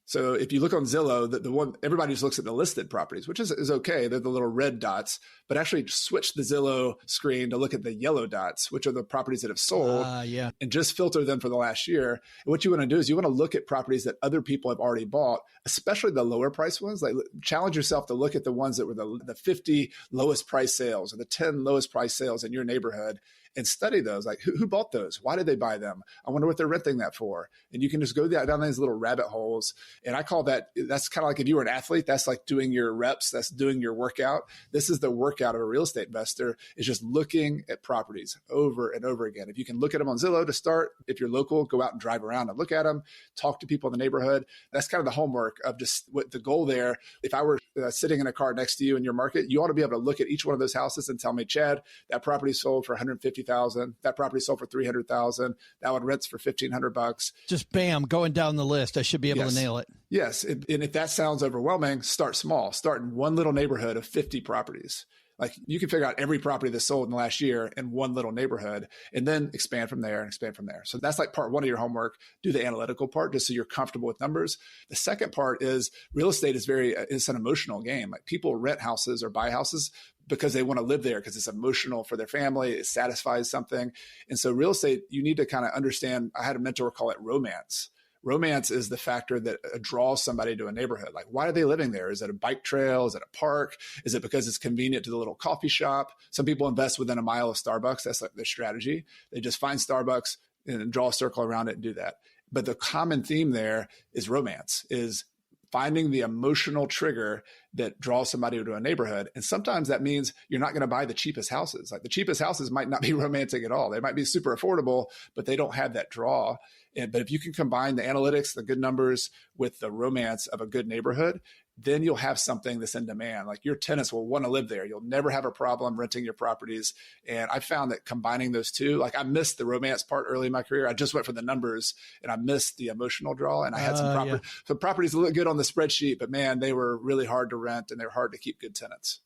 So if you look on Zillow, the one, everybody just looks at the listed properties, which is okay. They're the little red dots, but actually switch the Zillow screen to look at the yellow dots, which are the properties that have sold, and just filter them for the last year. And what you want to do is you want to look at properties that other people have already bought, especially the lower price ones. Like challenge yourself to look at the ones that were the 50 lowest price sales or the 10 lowest price sales in your neighborhood and study those. Like who bought those? Why did they buy them? I wonder what they're renting that for. And you can just go down these little rabbit holes. And I call that's kind of like if you were an athlete, that's like doing your reps, that's doing your workout. This is the workout of a real estate investor, is just looking at properties over and over again. If you can look at them on Zillow to start, if you're local, go out and drive around and look at them, talk to people in the neighborhood. That's kind of the homework of just what the goal there. If I were sitting in a car next to you in your market, you ought to be able to look at each one of those houses and tell me, Chad, that property sold for $150,000. That property sold for $300,000. That one rents for $1,500. Just bam, going down the list. I should be able to nail it. Yes. And if that sounds overwhelming, start small. Start in one little neighborhood of 50 properties. Like you can figure out every property that's sold in the last year in one little neighborhood and then expand from there and expand from there. So that's like part one of your homework. Do the analytical part just so you're comfortable with numbers. The second part is real estate it's an emotional game. Like people rent houses or buy houses because they want to live there because it's emotional for their family. It satisfies something. And so real estate, you need to kind of understand. I had a mentor call it romance. Romance is the factor that draws somebody to a neighborhood. Like, why are they living there? Is it a bike trail? Is it a park? Is it because it's convenient to the little coffee shop? Some people invest within a mile of Starbucks. That's like their strategy. They just find Starbucks and draw a circle around it and do that. But the common theme there is romance, is finding the emotional trigger that draws somebody to a neighborhood. And sometimes that means you're not going to buy the cheapest houses. Like the cheapest houses might not be romantic at all. They might be super affordable, but they don't have that draw. But if you can combine the analytics, the good numbers with the romance of a good neighborhood, then you'll have something that's in demand. Like your tenants will want to live there. You'll never have a problem renting your properties. And I found that combining those two, like I missed the romance part early in my career. I just went for the numbers and I missed the emotional draw. And I had some properties that look good on the spreadsheet, but man, they were really hard to rent and they're hard to keep good tenants.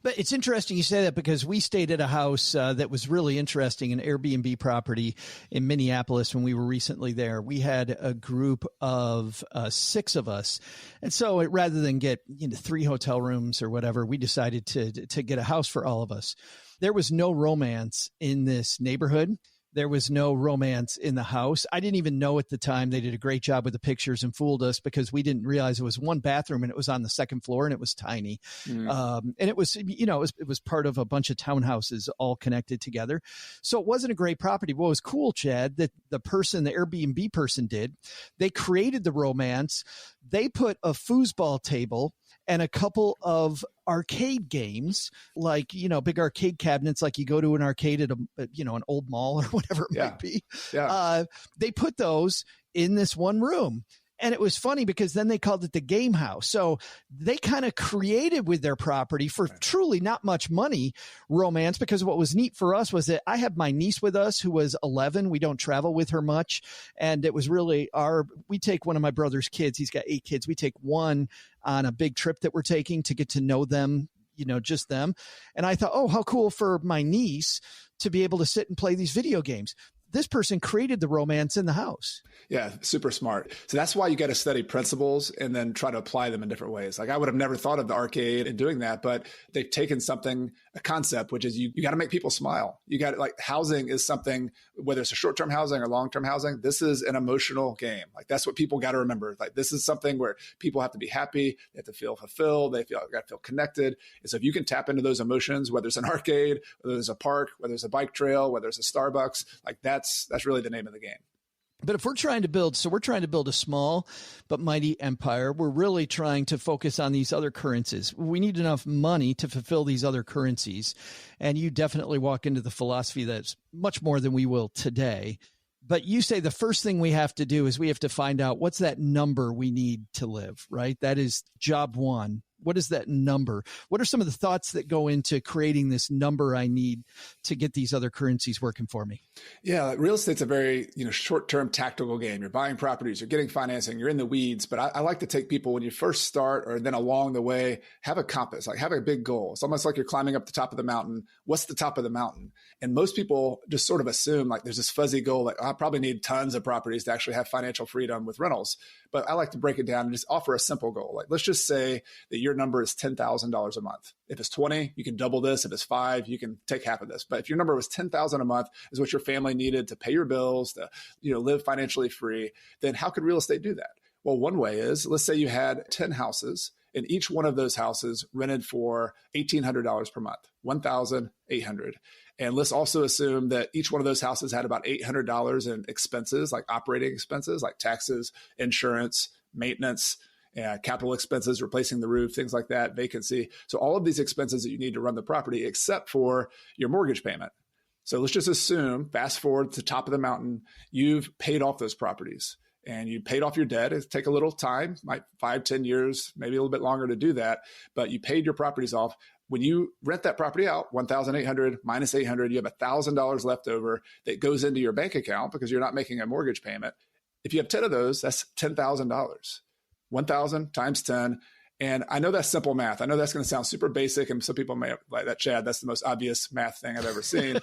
But it's interesting you say that because we stayed at a house that was really interesting, an Airbnb property in Minneapolis when we were recently there. We had a group of 6 of us. And so rather than get 3 hotel rooms or whatever, we decided to get a house for all of us. There was no romance in this neighborhood. There was no romance in the house. I didn't even know at the time. They did a great job with the pictures and fooled us because we didn't realize it was one bathroom and it was on the second floor and it was tiny. And it was, it was part of a bunch of townhouses all connected together. So it wasn't a great property. What was cool, Chad, that the Airbnb person did, they created the romance. They put a foosball table and a couple of arcade games, like, big arcade cabinets, like you go to an arcade at an old mall or whatever it might be. Yeah. They put those in this one room. And it was funny because then they called it the game house. So they kind of created with their property for truly not much money romance, because what was neat for us was that I had my niece with us who was 11. We don't travel with her much. And it was really we take one of my brother's kids. He's got 8 kids. We take one on a big trip that we're taking to get to know them, just them. And I thought, oh, how cool for my niece to be able to sit and play these video games. This person created the romance in the house. Yeah, super smart. So that's why you got to study principles and then try to apply them in different ways. Like I would have never thought of the arcade and doing that, but they've taken a concept, which is you got to make people smile. You got like housing is something, whether it's a short-term housing or long-term housing, this is an emotional game. Like that's what people got to remember. Like this is something where people have to be happy. They have to feel fulfilled. They got to feel connected. And so if you can tap into those emotions, whether it's an arcade, whether there's a park, whether it's a bike trail, whether it's a Starbucks, like that's really the name of the game. But if we're trying to build a small but mighty empire, we're really trying to focus on these other currencies. We need enough money to fulfill these other currencies. And you definitely walk into the philosophy that's much more than we will today. But you say the first thing we have to do is we have to find out what's that number we need to live, right? That is job one. What is that number? What are some of the thoughts that go into creating this number I need to get these other currencies working for me? Yeah, real estate's a very short-term tactical game. You're buying properties, you're getting financing, you're in the weeds. But I like to take people when you first start or then along the way, have a compass, like have a big goal. It's almost like you're climbing up the top of the mountain. What's the top of the mountain? And most people just sort of assume like there's this fuzzy goal, like I probably need tons of properties to actually have financial freedom with rentals. But I like to break it down and just offer a simple goal. Like let's just say that your number is $10,000 a month. If it's 20, you can double this. If it's 5, you can take half of this. But if your number was 10,000 a month is what your family needed to pay your bills, to live financially free, then how could real estate do that? Well, one way is, let's say you had 10 houses And each one of those houses rented for $1,800 per month, $1,800. And let's also assume that each one of those houses had about $800 in expenses, like operating expenses, like taxes, insurance, maintenance, capital expenses, replacing the roof, things like that, vacancy. So all of these expenses that you need to run the property, except for your mortgage payment. So let's just assume, fast forward to the top of the mountain, you've paid off those properties and you paid off your debt. It'll take a little time, like 5-10 years, maybe a little bit longer to do that, but you paid your properties off. When you rent that property out, $1,800 minus $800, you have $1,000 left over that goes into your bank account because you're not making a mortgage payment. If you have 10 of those, that's $10,000. 1,000 times 10. And I know that's simple math. I know that's going to sound super basic. And some people may like that, Chad, that's the most obvious math thing I've ever seen.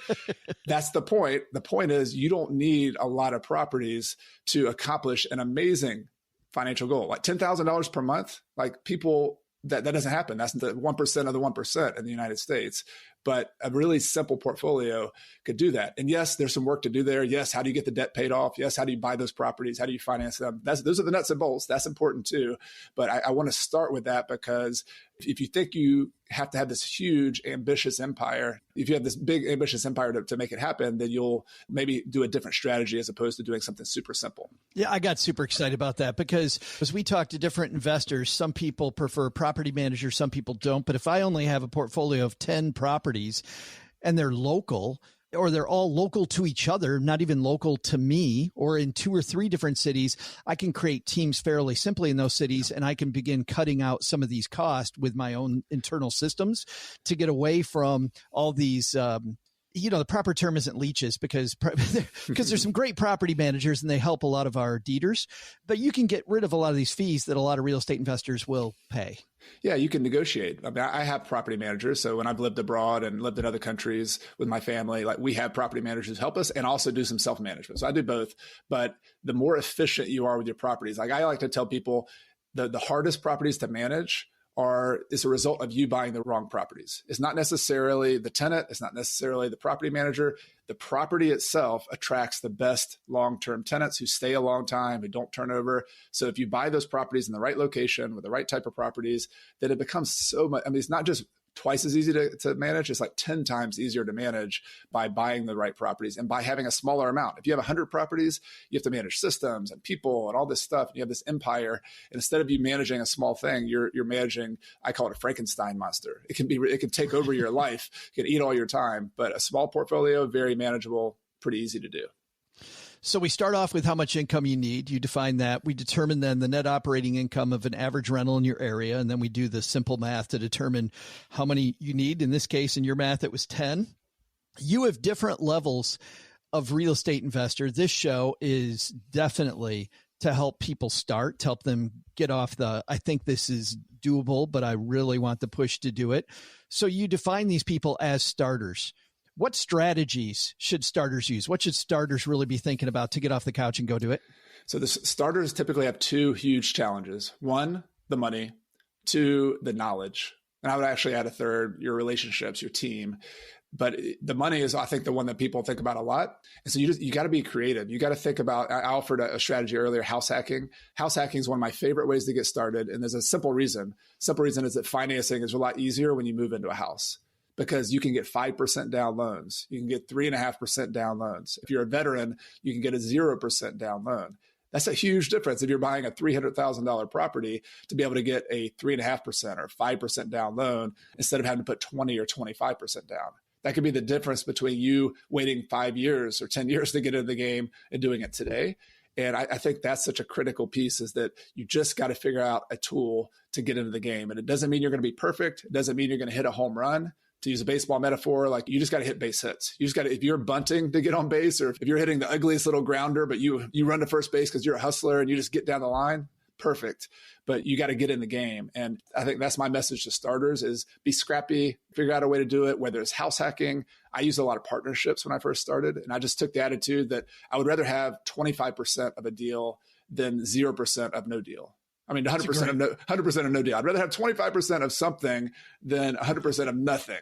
That's the point. The point is you don't need a lot of properties to accomplish an amazing financial goal. Like $10,000 per month, like people, that doesn't happen. That's the 1% of the 1% in the United States. But a really simple portfolio could do that. And yes, there's some work to do there. Yes, how do you get the debt paid off? Yes, how do you buy those properties? How do you finance them? Those are the nuts and bolts. That's important too. But I want to start with that because if you think you have to have this huge, ambitious empire, if you have this big, ambitious empire to make it happen, then you'll maybe do a different strategy as opposed to doing something super simple. Yeah, I got super excited about that because as we talk to different investors, some people prefer property managers, some people don't. But if I only have a portfolio of 10 properties and they're local, or they're all local to each other, not even local to me, or in 2 or 3 different cities, I can create teams fairly simply in those cities. And I can begin cutting out some of these costs with my own internal systems to get away from all these, the proper term isn't leeches because there's some great property managers and they help a lot of our deeders, but you can get rid of a lot of these fees that a lot of real estate investors will pay. Yeah, you can negotiate. I mean, I have property managers. So when I've lived abroad and lived in other countries with my family, like we have property managers help us and also do some self-management. So I do both. But the more efficient you are with your properties, like I like to tell people the hardest properties to manage is a result of you buying the wrong properties. It's not necessarily the tenant. It's not necessarily the property manager. The property itself attracts the best long-term tenants who stay a long time, who don't turn over. So if you buy those properties in the right location with the right type of properties, then it becomes so much. I mean, it's not just twice as easy to manage. It's like 10 times easier to manage by buying the right properties and by having a smaller amount. If you have 100 properties, you have to manage systems and people and all this stuff. And you have this empire. And instead of you managing a small thing, you're managing, I call it a Frankenstein monster. It can take over your life. It can eat all your time, but a small portfolio, very manageable, pretty easy to do. So we start off with how much income you need. You define that. We determine then the net operating income of an average rental in your area. And then we do the simple math to determine how many you need. In this case, in your math, it was 10. You have different levels of real estate investor. This show is definitely to help people start, to help them get off I think this is doable, but I really want the push to do it. So you define these people as starters. What strategies should starters use? What should starters really be thinking about to get off the couch and go do it? So the starters typically have 2 huge challenges. 1, the money. 2, the knowledge. And I would actually add a third, your relationships, your team. But the money is, I think, the one that people think about a lot. And so you got to be creative. You got to think about, I offered a strategy earlier, house hacking. House hacking is one of my favorite ways to get started. And there's a simple reason. Simple reason is that financing is a lot easier when you move into a house, because you can get 5% down loans. You can get 3.5% down loans. If you're a veteran, you can get a 0% down loan. That's a huge difference if you're buying a $300,000 property to be able to get a 3.5% or 5% down loan instead of having to put 20 or 25% down. That could be the difference between you waiting 5 years or 10 years to get into the game and doing it today. And I think that's such a critical piece, is that you just got to figure out a tool to get into the game. And it doesn't mean you're going to be perfect. It doesn't mean you're going to hit a home run. To use a baseball metaphor, like you just got to hit base hits. You just got to, if you're bunting to get on base, or if you're hitting the ugliest little grounder, but you run to first base because you're a hustler and you just get down the line, perfect. But you got to get in the game. And I think that's my message to starters is be scrappy, figure out a way to do it, whether it's house hacking. I used a lot of partnerships when I first started. And I just took the attitude that I would rather have 25% of a deal than 0% of no deal. I mean, 100% of no deal. I'd rather have 25% of something than 100% of nothing.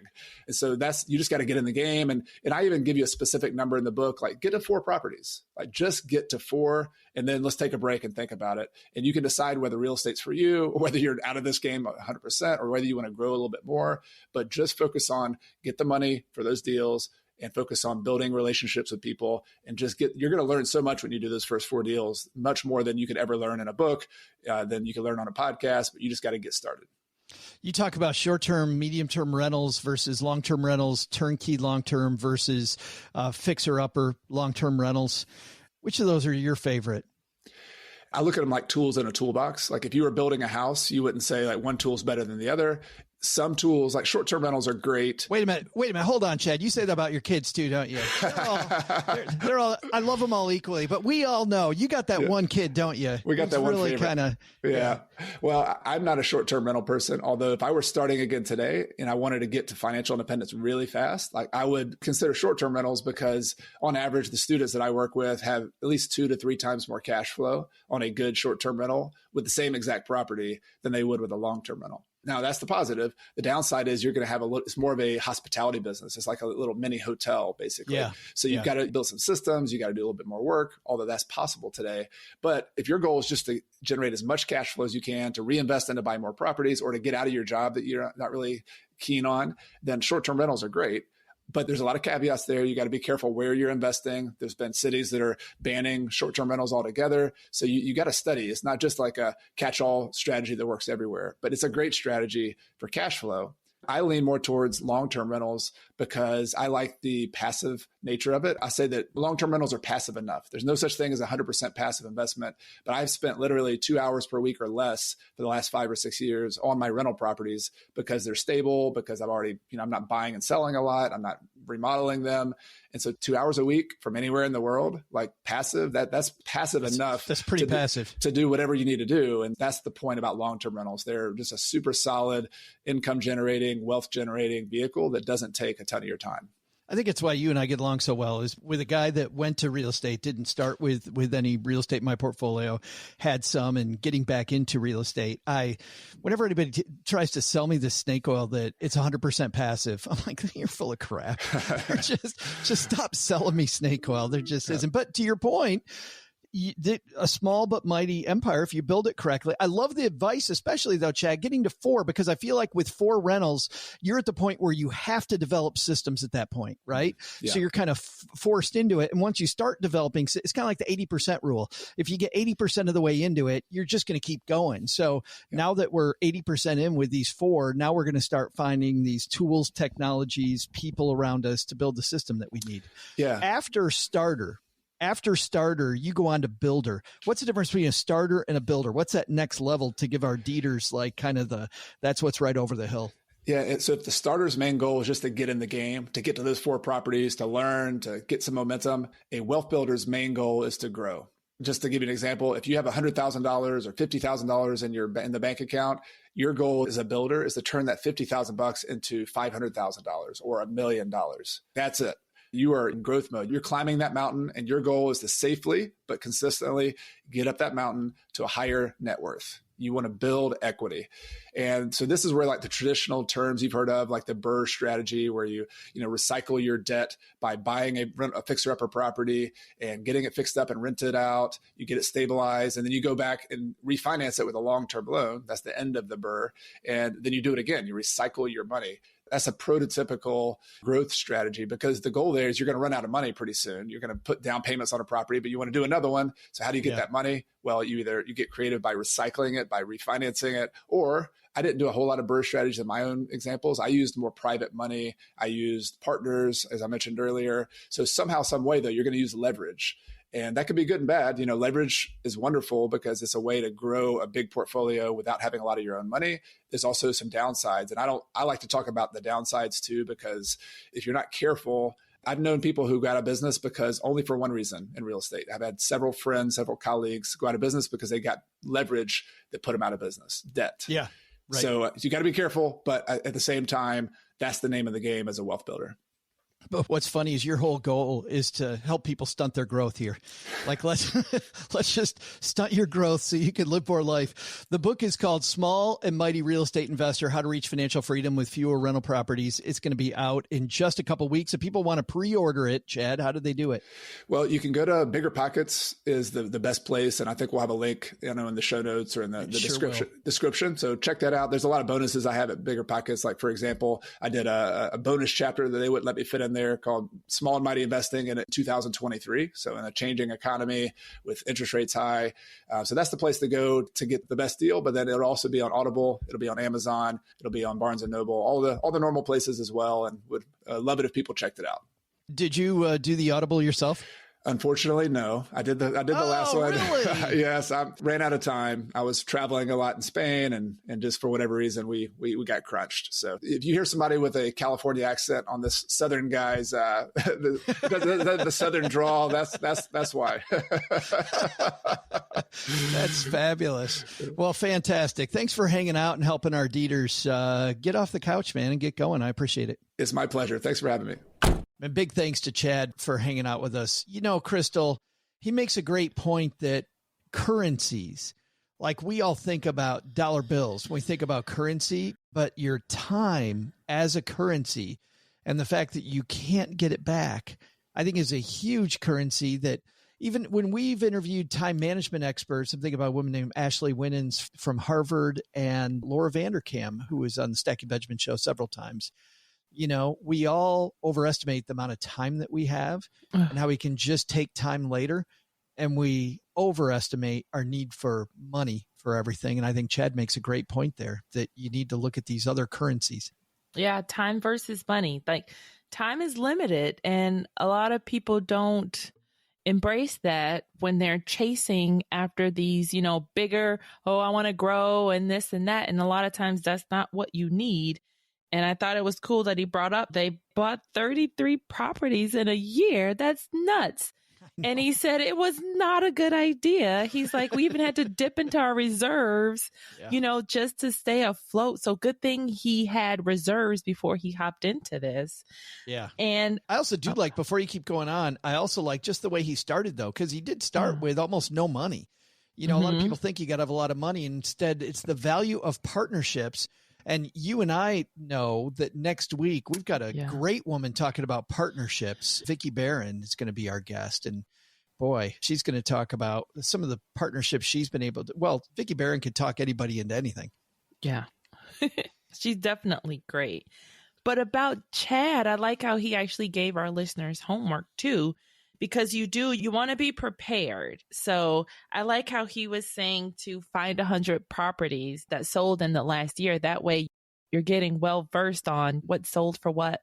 And so you just got to get in the game. And I even give you a specific number in the book, like get to 4 properties, like just get to 4, and then let's take a break and think about it. And you can decide whether real estate's for you, or whether you're out of this game 100%, or whether you want to grow a little bit more, but just focus on get the money for those deals and focus on building relationships with people, and you're going to learn so much when you do those first 4 deals, much more than you could ever learn in a book, than you can learn on a podcast, but you just got to get started. You talk about short-term, medium-term rentals versus long-term rentals, turnkey long-term versus fixer-upper long-term rentals. Which of those are your favorite? I look at them like tools in a toolbox. Like if you were building a house, you wouldn't say like one tool is better than the other. Some tools, like short-term rentals, are great. Wait a minute. Hold on, Chad. You say that about your kids too, don't you? They're all, I love them all equally, but we all know you got that one kid, don't you? We got that one really kind of. Yeah. Well, I'm not a short-term rental person, although if I were starting again today and I wanted to get to financial independence really fast, like I would consider short-term rentals, because on average, the students that I work with have at least 2 to 3 times more cash flow on a good short-term rental with the same exact property than they would with a long-term rental. Now, that's the positive. The downside is you're going to have it's more of a hospitality business. It's like a little mini hotel, basically. Yeah. So you've got to build some systems. You got to do a little bit more work, although that's possible today. But if your goal is just to generate as much cash flow as you can, to reinvest and to buy more properties, or to get out of your job that you're not really keen on, then short-term rentals are great. But there's a lot of caveats there. You got to be careful where you're investing. There's been cities that are banning short-term rentals altogether. So you got to study. It's not just like a catch-all strategy that works everywhere, but it's a great strategy for cash flow. I lean more towards long-term rentals because I like the passive nature of it. I say that long-term rentals are passive enough. There's no such thing as 100% passive investment, but I've spent literally 2 hours per week or less for the last 5 or 6 years on my rental properties because they're stable, because I've already, I'm not buying and selling a lot. I'm not remodeling them. And so 2 hours a week from anywhere in the world, like passive, that's passive enough. That's pretty passive to do whatever you need to do. And that's the point about long-term rentals. They're just a super solid income generating, wealth generating vehicle that doesn't take a ton of your time. I think it's why you and I get along so well, is with a guy that went to real estate, didn't start with any real estate in my portfolio, had some, and getting back into real estate. Whenever anybody tries to sell me this snake oil that it's 100% passive, I'm like, you're full of crap. just stop selling me snake oil. There just isn't. But to your point, a small but mighty empire, if you build it correctly. I love the advice, especially though, Chad, getting to 4, because I feel like with 4 rentals, you're at the point where you have to develop systems at that point, right? Yeah. So you're kind of forced into it. And once you start developing, it's kind of like the 80% rule. If you get 80% of the way into it, you're just going to keep going. So now that we're 80% in with these 4, now we're going to start finding these tools, technologies, people around us to build the system that we need. Yeah. After starter, you go on to builder. What's the difference between a starter and a builder? What's that next level to give our deeders like kind of that's what's right over the hill? Yeah. And so if the starter's main goal is just to get in the game, to get to those 4 properties, to learn, to get some momentum, a wealth builder's main goal is to grow. Just to give you an example, if you have $100,000 or $50,000 in the bank account, your goal as a builder is to turn that $50,000 into $500,000 or $1 million. That's it. You are in growth mode. You're climbing that mountain, and your goal is to safely but consistently get up that mountain to a higher net worth. You want to build equity. And so this is where like the traditional terms you've heard of, like the BRRRR strategy, where you recycle your debt by buying a fixer-upper property and getting it fixed up and rented out. You get it stabilized, and then you go back and refinance it with a long-term loan. That's the end of the BRRRR. And then you do it again. You recycle your money. That's a prototypical growth strategy, because the goal there is you're going to run out of money pretty soon. You're going to put down payments on a property, but you want to do another one. So how do you get that money? Well, you get creative by recycling it, by refinancing it, or I didn't do a whole lot of BRRRR strategies in my own examples. I used more private money. I used partners, as I mentioned earlier. So somehow, some way though, you're going to use leverage. And that could be good and bad. Leverage is wonderful because it's a way to grow a big portfolio without having a lot of your own money. There's also some downsides. And I like to talk about the downsides too, because if you're not careful, I've known people who got out of business because only for one reason in real estate. I've had several friends, several colleagues go out of business because they got leverage that put them out of business, debt. Yeah. Right. So you got to be careful, but at the same time, that's the name of the game as a wealth builder. But what's funny is your whole goal is to help people stunt their growth here. Like, let's just stunt your growth so you can live more life. The book is called Small and Mighty Real Estate Investor, How to Reach Financial Freedom with Fewer Rental Properties. It's going to be out in just a couple of weeks. If people want to pre-order it, Chad, how do they do it? Well, you can go to Bigger Pockets is the best place. And I think we'll have a link, in the show notes or in the description. So check that out. There's a lot of bonuses I have at Bigger Pockets. Like, for example, I did a bonus chapter that they wouldn't let me fit in there called Small and Mighty Investing in 2023. So in a changing economy with interest rates high. So that's the place to go to get the best deal. But then it'll also be on Audible. It'll be on Amazon. It'll be on Barnes & Noble, all the normal places as well. And would love it if people checked it out. Did you do the Audible yourself? Unfortunately, no. I did the last one. Really? Yes, I ran out of time. I was traveling a lot in Spain, and just for whatever reason, we got crunched. So if you hear somebody with a California accent on this Southern guy's the Southern drawl, that's why. That's fabulous. Well, fantastic. Thanks for hanging out and helping our Dieters get off the couch, man, and get going. I appreciate it. It's my pleasure. Thanks for having me. And big thanks to Chad for hanging out with us. Crystal, he makes a great point that currencies, like we all think about dollar bills when we think about currency, but your time as a currency and the fact that you can't get it back, I think is a huge currency that even when we've interviewed time management experts, I'm thinking about a woman named Ashley Winans from Harvard and Laura Vanderkam, who was on the Stacking Benjamin show several times. We all overestimate the amount of time that we have and how we can just take time later. And we overestimate our need for money for everything. And I think Chad makes a great point there that you need to look at these other currencies. Yeah. Time versus money. Like, time is limited. And a lot of people don't embrace that when they're chasing after these, bigger, I want to grow and this and that. And a lot of times that's not what you need. And I thought it was cool that he brought up they bought 33 properties in a year. That's nuts. And he said it was not a good idea. He's like, we even had to dip into our reserves, just to stay afloat. So good thing he had reserves before he hopped into this. Yeah. And I also do like, before you keep going on, I also like just the way he started, though, because he did start with almost no money. A lot of people think you got to have a lot of money. Instead, it's the value of partnerships. And you and I know that next week we've got a great woman talking about partnerships. Vicki Barron is going to be our guest. And boy, she's going to talk about some of the partnerships she's been able to. Well, Vicki Barron could talk anybody into anything. Yeah. She's definitely great. But about Chad, I like how he actually gave our listeners homework too, because you want to be prepared. So I like how he was saying to find 100 properties that sold in the last year. That way you're getting well versed on what sold for what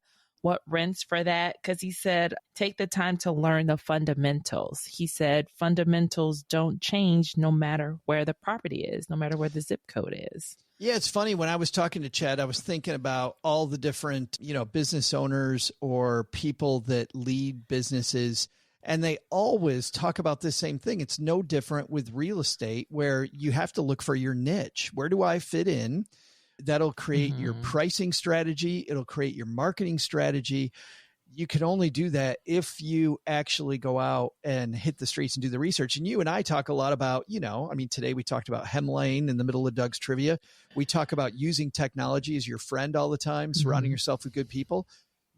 rents for that. Because he said, take the time to learn the fundamentals. He said, fundamentals don't change no matter where the property is, no matter where the zip code is. Yeah, it's funny. When I was talking to Chad, I was thinking about all the different, business owners or people that lead businesses. And they always talk about the same thing. It's no different with real estate, where you have to look for your niche. Where do I fit in? That'll create your pricing strategy. It'll create your marketing strategy. You can only do that if you actually go out and hit the streets and do the research. And you and I talk a lot about, today we talked about Hem Lane in the middle of Doug's trivia. We talk about using technology as your friend all the time, surrounding yourself with good people.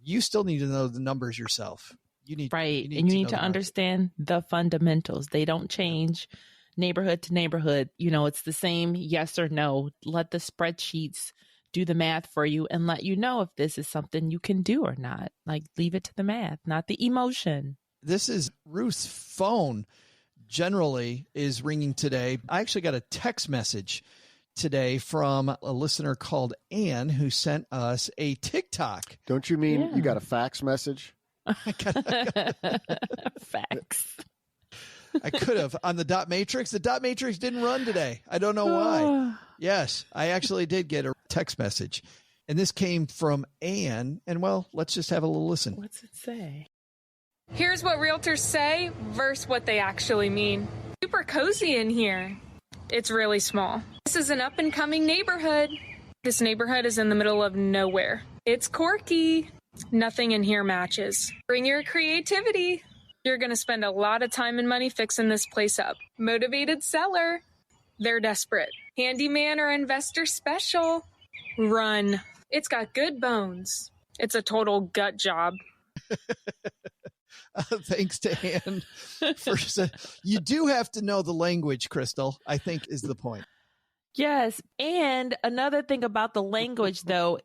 You still need to know the numbers yourself. You need to understand the fundamentals. They don't change neighborhood to neighborhood. It's the same yes or no. Let the spreadsheets do the math for you and let you know if this is something you can do or not. Like, leave it to the math, not the emotion. This is Ruth's phone generally is ringing today. I actually got a text message today from a listener called Ann who sent us a TikTok. Don't you mean you got a fax message? Facts. I could have on the dot matrix. The dot matrix didn't run today. I don't know why. Yes, I actually did get a text message, and this came from Ann. And well, let's just have a little listen. What's it say? Here's what realtors say versus what they actually mean. Super cozy in here. It's really small. This is an up and coming neighborhood. This neighborhood is in the middle of nowhere. It's quirky. Nothing in here matches. Bring your creativity. You're going to spend a lot of time and money fixing this place up. Motivated seller. They're desperate. Handyman or investor special. Run. It's got good bones. It's a total gut job. Thanks to Ann. You do have to know the language, Crystal, I think is the point. Yes. And another thing about the language, though,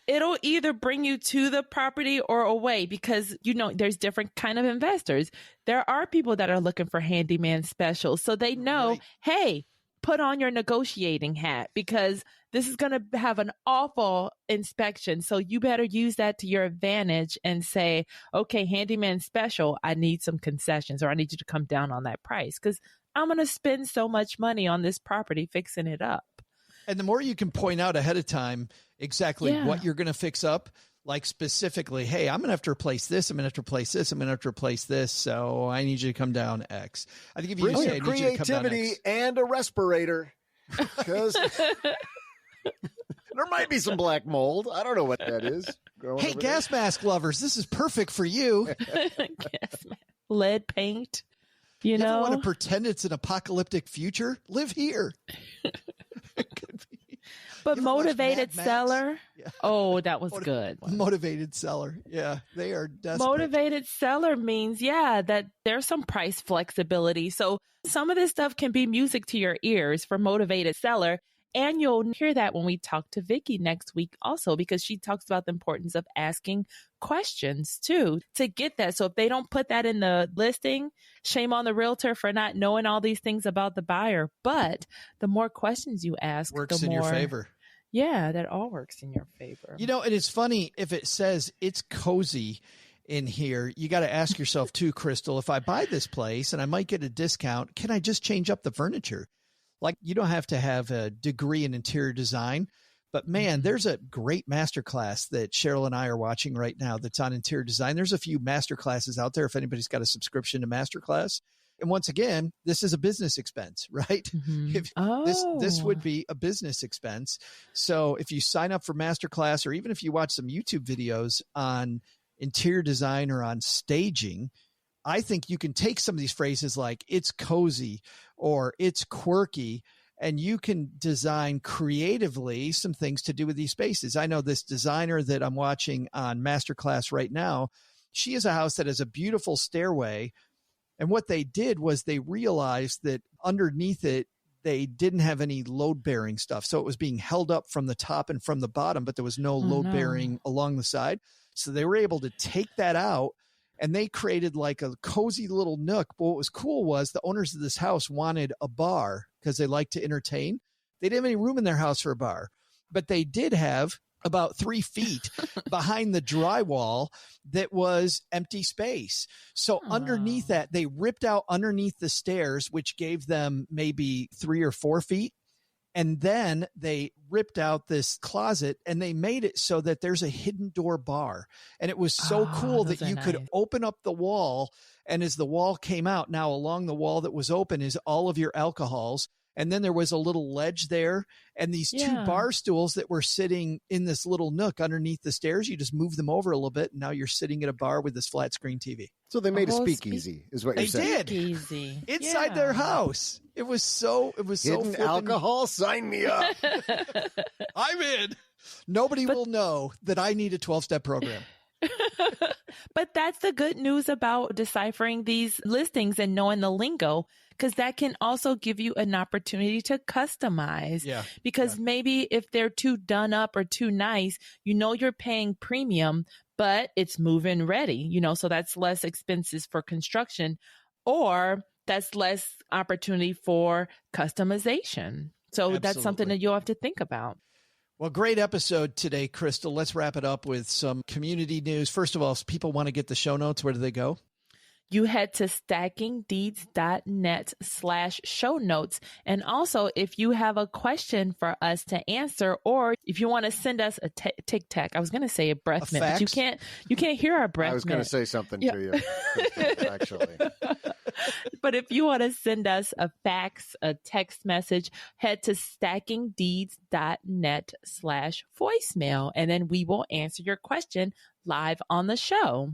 it'll either bring you to the property or away because, there's different kind of investors. There are people that are looking for handyman specials. So they know, right. Hey, put on your negotiating hat because this is going to have an awful inspection. So you better use that to your advantage and say, okay, handyman special, I need some concessions or I need you to come down on that price because I'm going to spend so much money on this property fixing it up. And the more you can point out ahead of time exactly what you're going to fix up, like specifically, hey, I'm going to have to replace this. I'm going to have to replace this. I'm going to have to replace this. So I need you to come down X. I think if you say creativity and a respirator, because there might be some black mold. I don't know what that is. Hey, gas mask lovers, this is perfect for you. Gas mask. Lead paint. You ever know, want to pretend it's an apocalyptic future? Live here. But motivated seller. Yeah. Oh, that was good. Motivated seller. Yeah, they are desperate. Motivated seller means, that there's some price flexibility. So some of this stuff can be music to your ears for motivated seller. And you'll hear that when we talk to Vicky next week also, because she talks about the importance of asking questions too, to get that. So if they don't put that in the listing, shame on the realtor for not knowing all these things about the buyer. But the more questions you ask, works the more in your favor. Yeah, that all works in your favor. And it's funny if it says it's cozy in here, you got to ask yourself too, Crystal, if I buy this place and I might get a discount, can I just change up the furniture? Like, you don't have to have a degree in interior design, but man, there's a great masterclass that Cheryl and I are watching right now that's on interior design. There's a few masterclasses out there if anybody's got a subscription to masterclass. And once again, this is a business expense, right? Mm-hmm. This would be a business expense. So if you sign up for masterclass, or even if you watch some YouTube videos on interior design or on staging, I think you can take some of these phrases like it's cozy or it's quirky, and you can design creatively some things to do with these spaces. I know this designer that I'm watching on Masterclass right now, she has a house that has a beautiful stairway. And what they did was they realized that underneath it, they didn't have any load bearing stuff. So it was being held up from the top and from the bottom, but there was no load bearing along the side. So they were able to take that out. And they created like a cozy little nook. But what was cool was the owners of this house wanted a bar because they like to entertain. They didn't have any room in their house for a bar, but they did have about 3 feet behind the drywall that was empty space. So underneath that, they ripped out underneath the stairs, which gave them maybe 3 or 4 feet. And then they ripped out this closet and they made it so that there's a hidden door bar. And it was so cool that you could open up the wall. And as the wall came out, now along the wall that was open is all of your alcohols. And then there was a little ledge there and these 2 bar stools that were sitting in this little nook underneath the stairs. You just move them over a little bit. And now you're sitting at a bar with this flat screen TV. So they made a speakeasy is what you're saying. They did. Inside their house. It was so hidden alcohol. Sign me up. I'm in. Nobody will know that I need a 12-step program. But that's the good news about deciphering these listings and knowing the lingo, because that can also give you an opportunity to customize. Because maybe if they're too done up or too nice, you're paying premium, but it's move-in ready, so that's less expenses for construction, or that's less opportunity for customization. So that's something that you'll have to think about. Well, great episode today, Crystal. Let's wrap it up with some community news. First of all, if people want to get the show notes, where do they go? you head to stackingdeeds.net/show notes. And also, if you have a question for us to answer, or if you want to send us a tic-tac, I was going to say a breath mint, but you can't hear our breath mint. I was going to say something to you, actually. But if you want to send us a fax, a text message, head to stackingdeeds.net/voicemail, and then we will answer your question live on the show.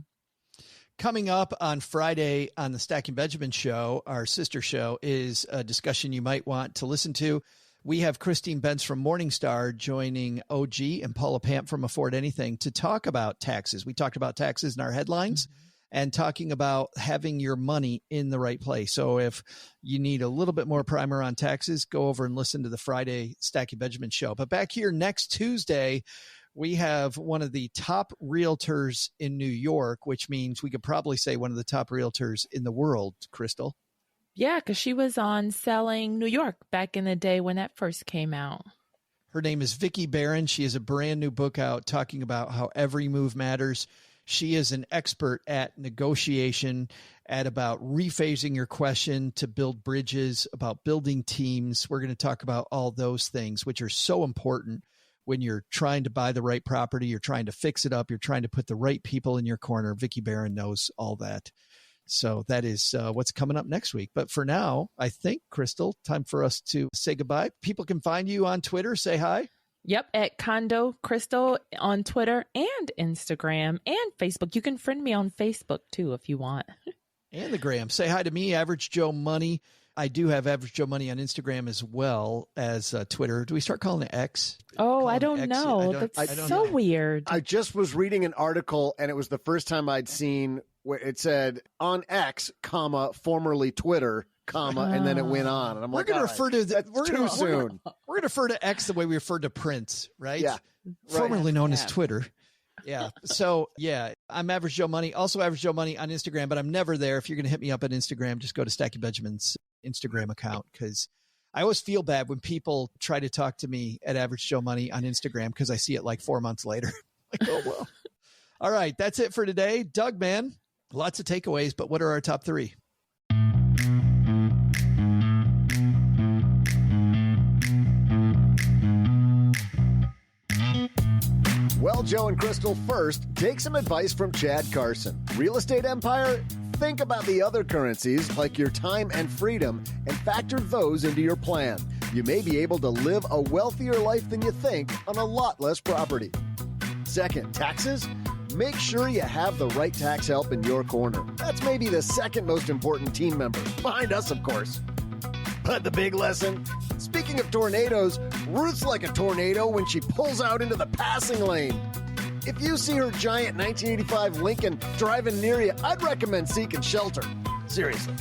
Coming up on Friday on the Stacking Benjamin show, our sister show, is a discussion you might want to listen to. We have Christine Benz from Morningstar joining OG and Paula Pant from Afford Anything to talk about taxes. We talked about taxes in our headlines and talking about having your money in the right place. So if you need a little bit more primer on taxes, go over and listen to the Friday Stacking Benjamin show. But back here next Tuesday, we have one of the top realtors in New York, which means we could probably say one of the top realtors in the world, Crystal. Yeah, because she was on Selling New York back in the day when that first came out. Her name is Vicki Barron. She has a brand new book out talking about how every move matters. She is an expert at negotiation, at about rephasing your question to build bridges, about building teams. We're going to talk about all those things, which are so important when you're trying to buy the right property, you're trying to fix it up, you're trying to put the right people in your corner. Vicki Barron knows all that. So that is what's coming up next week. But for now, I think, Crystal, time for us to say goodbye. People can find you on Twitter. Say hi. Yep, at Condo Crystal on Twitter and Instagram and Facebook. You can friend me on Facebook, too, if you want. And the gram. Say hi to me, Average Joe Money. I do have Average Joe Money on Instagram as well as Twitter. Do we start calling it X? Oh, I don't know. That's so weird. I just was reading an article, and it was the first time I'd seen where it said on X, formerly Twitter, and then it went on. And I'm like, we're going to refer to that. We're too soon. We're going to refer to X the way we referred to Prince, right? Yeah. Formerly known as Twitter. Yeah. So, yeah, I'm Average Joe Money. Also Average Joe Money on Instagram, but I'm never there. If you're going to hit me up on Instagram, just go to Stacking Benjamin's Instagram account, because I always feel bad when people try to talk to me at Average Joe Money on Instagram because I see it like 4 months later. Like, oh, well. All right. That's it for today. Doug, man, lots of takeaways, but what are our top three? Well, Joe and Crystal, first, take some advice from Chad Carson. Real estate empire? Think about the other currencies like your time and freedom and factor those into your plan. You may be able to live a wealthier life than you think on a lot less property. Second, taxes? Make sure you have the right tax help in your corner. That's maybe the second most important team member, behind us, of course. But the big lesson? Speaking of tornadoes, Ruth's like a tornado when she pulls out into the passing lane. If you see her giant 1985 Lincoln driving near you, I'd recommend seeking shelter. Seriously.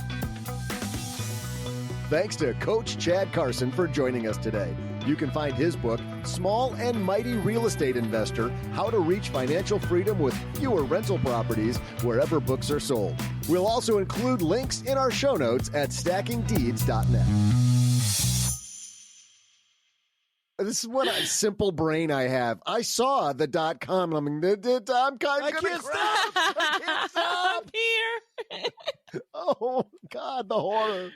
Thanks to Coach Chad Carson for joining us today. You can find his book, Small and Mighty Real Estate Investor, How to Reach Financial Freedom with Fewer Rental Properties, wherever books are sold. We'll also include links in our show notes at stackingdeeds.net. This is what a simple brain I have. I saw the .com and I'm kind of I can't stop. I'm here. Oh, God, the horror.